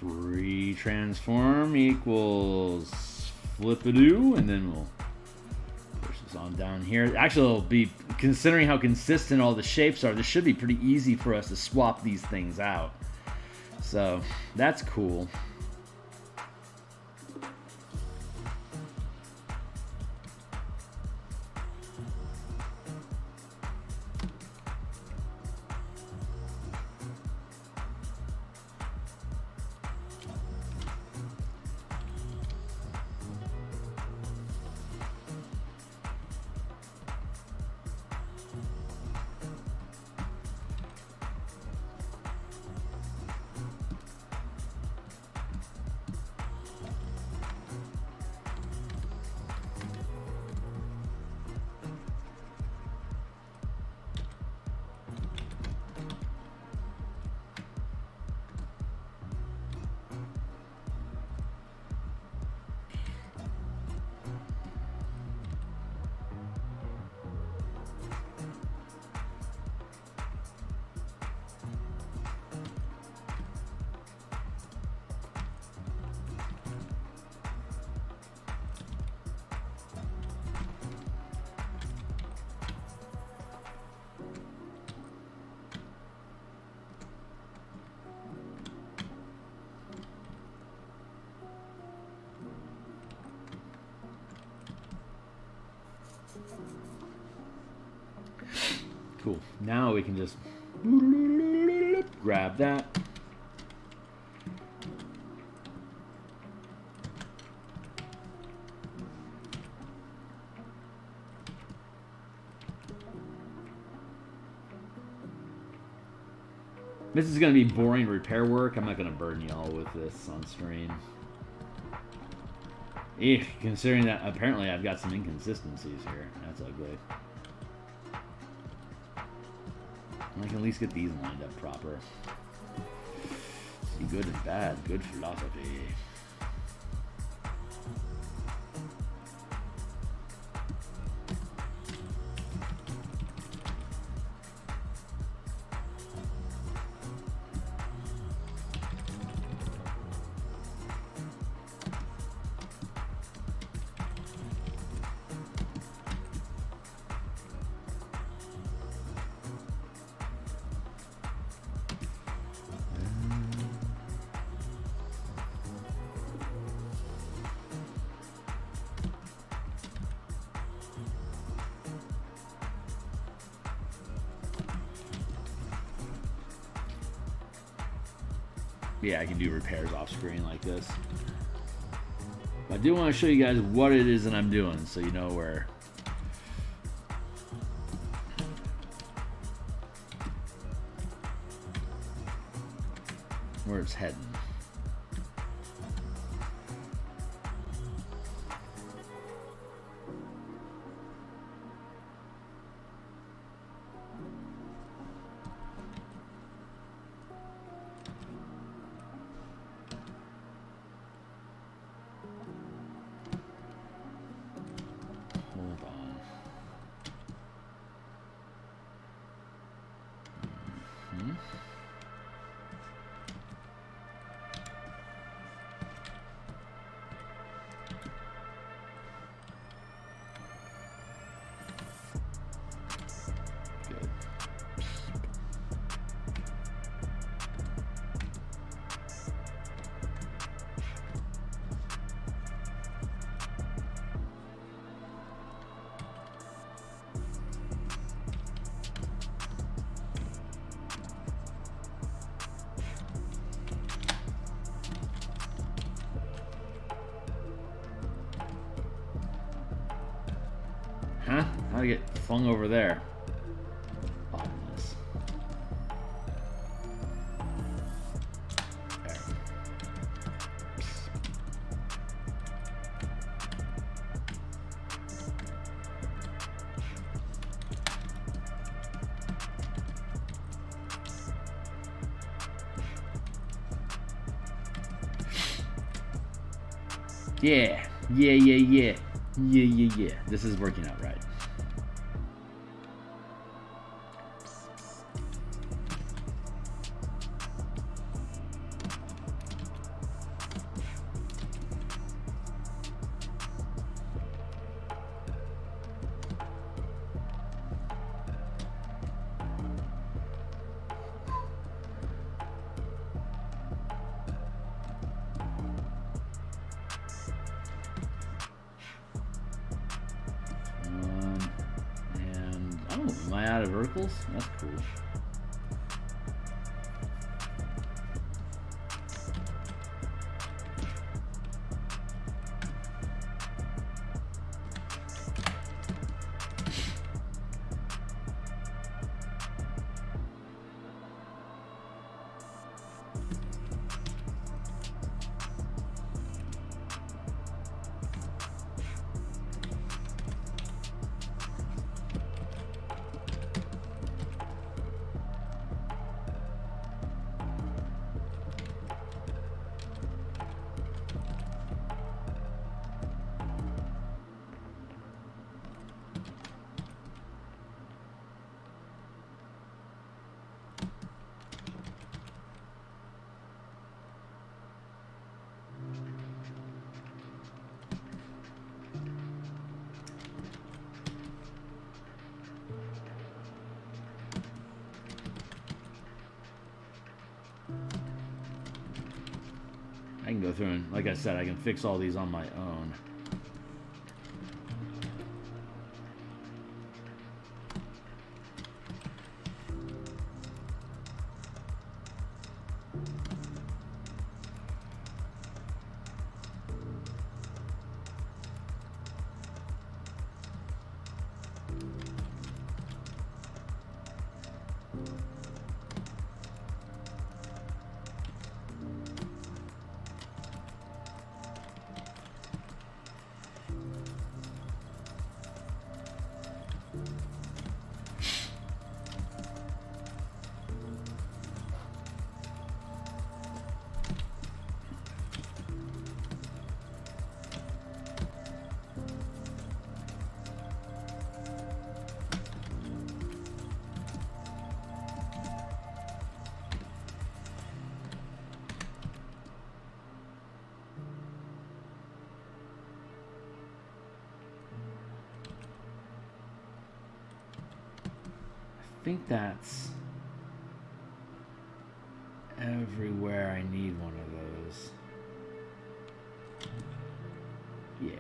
Free transform equals flip-a-doo, and then we'll push this on down here. Actually, it'll be, considering how consistent all the shapes are, this should be pretty easy for us to swap these things out. So, that's cool. Cool. Now we can just grab that. This is going to be boring repair work. I'm not going to burden y'all with this on stream. Considering that apparently I've got some inconsistencies here. That's ugly. I can at least get these lined up proper. See good and bad. Good philosophy. Yeah, I can do repairs off screen like this. I do want to show you guys what it is that I'm doing so you know where it's heading. Huh? How'd I get flung over there? Oddness. There. Yeah. Yeah. This is working out right. Am I out of verticals? That's cool. I can go through and, like I said, I can fix all these on my own. I think that's everywhere I need one of those. Yeah.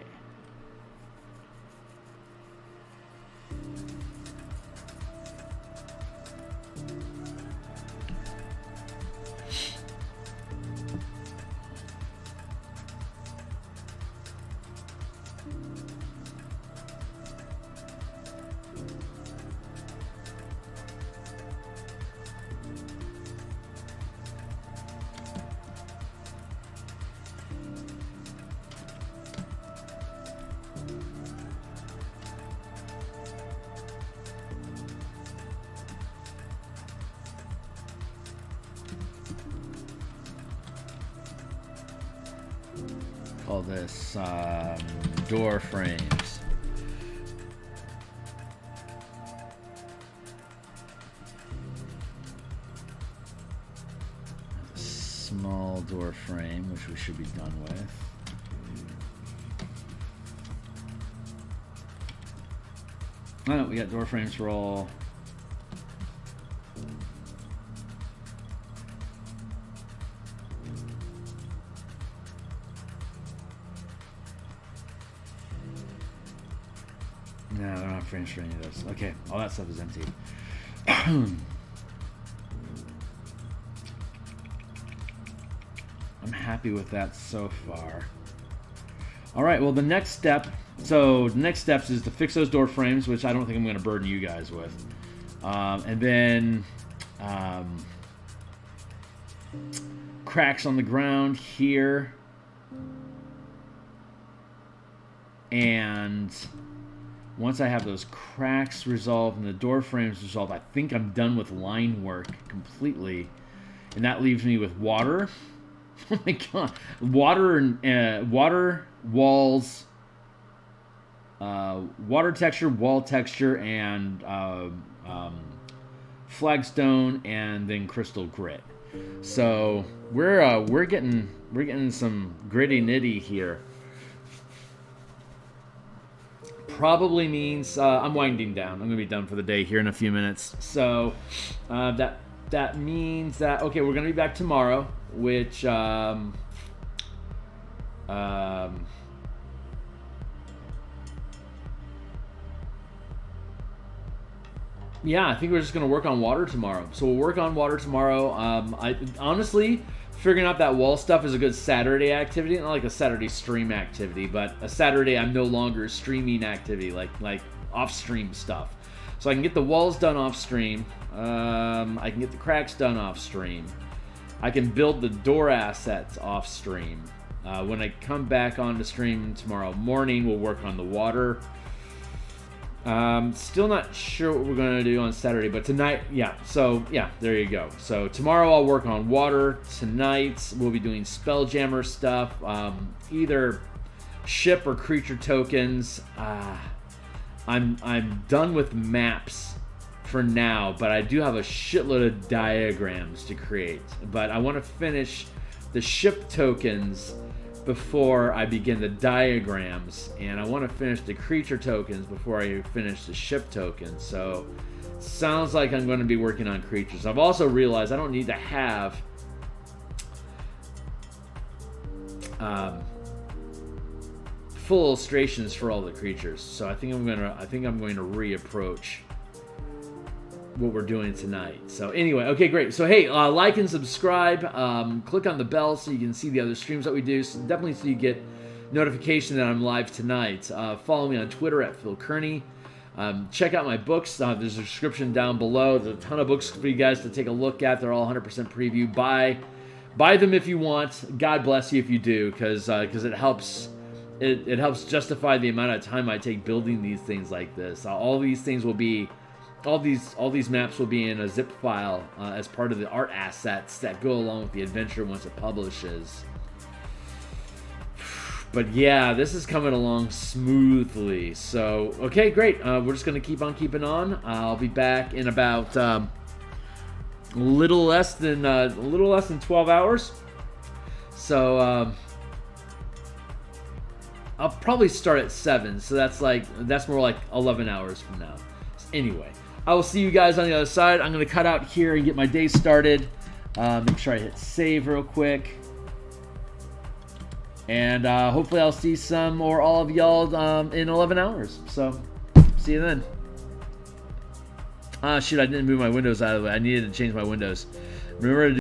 Call this door frames. A small door frame, which we should be done with. Oh, we got door frames for all. No, they're not frames for any of those. Okay, all that stuff is empty. I'm happy with that so far. All right, well, the next step... So, the next steps is to fix those door frames, which I don't think I'm going to burden you guys with. And then... cracks on the ground here. And... once I have those cracks resolved and the door frames resolved, I think I'm done with line work completely. And that leaves me with water. Oh my god. Water and water, walls, water texture, wall texture, and flagstone, and then crystal grit. So we're getting some gritty nitty here. Probably means I'm winding down. I'm going to be done for the day here in a few minutes. So that means that, okay, we're going to be back tomorrow, which yeah, I think we're just going to work on water tomorrow. So we'll work on water tomorrow. I honestly, figuring out that wall stuff is a good Saturday activity. Not like a Saturday stream activity, but a Saturday I'm no longer streaming activity, like off-stream stuff. So I can get the walls done off-stream. I can get the cracks done off-stream. I can build the door assets off-stream. When I come back on the stream tomorrow morning, we'll work on the water. Still not sure what we're going to do on Saturday, but tonight, yeah, so, yeah, there you go. So, tomorrow I'll work on water. Tonight, we'll be doing Spelljammer stuff, either ship or creature tokens. I'm done with maps for now, but I do have a shitload of diagrams to create. But I want to finish the ship tokens before I begin the diagrams, and I want to finish the creature tokens before I finish the ship tokens. So sounds like I'm going to be working on creatures. I've also realized I don't need to have full illustrations for all the creatures. So I think I'm going to reapproach what we're doing tonight. So anyway, okay, great. So hey, like and subscribe. Click on the bell so you can see the other streams that we do. So definitely so you get notification that I'm live tonight. Follow me on Twitter at Phil Kearney. Check out my books. There's a description down below. There's a ton of books for you guys to take a look at. They're all 100% preview. Buy them if you want. God bless you if you do, because it helps. It helps justify the amount of time I take building these things like this. All these things will be, all these maps will be in a zip file as part of the art assets that go along with the adventure once it publishes. But yeah, this is coming along smoothly. So okay, great. We're just gonna keep on keeping on. I'll be back in about a little less than 12 hours. So I'll probably start at 7. So that's more like 11 hours from now. Anyway, I will see you guys on the other side. I'm gonna cut out here and get my day started. Make sure I hit save real quick. And hopefully I'll see some or all of y'all in 11 hours. So, see you then. Shoot, I didn't move my windows out of the way. I needed to change my windows. Remember to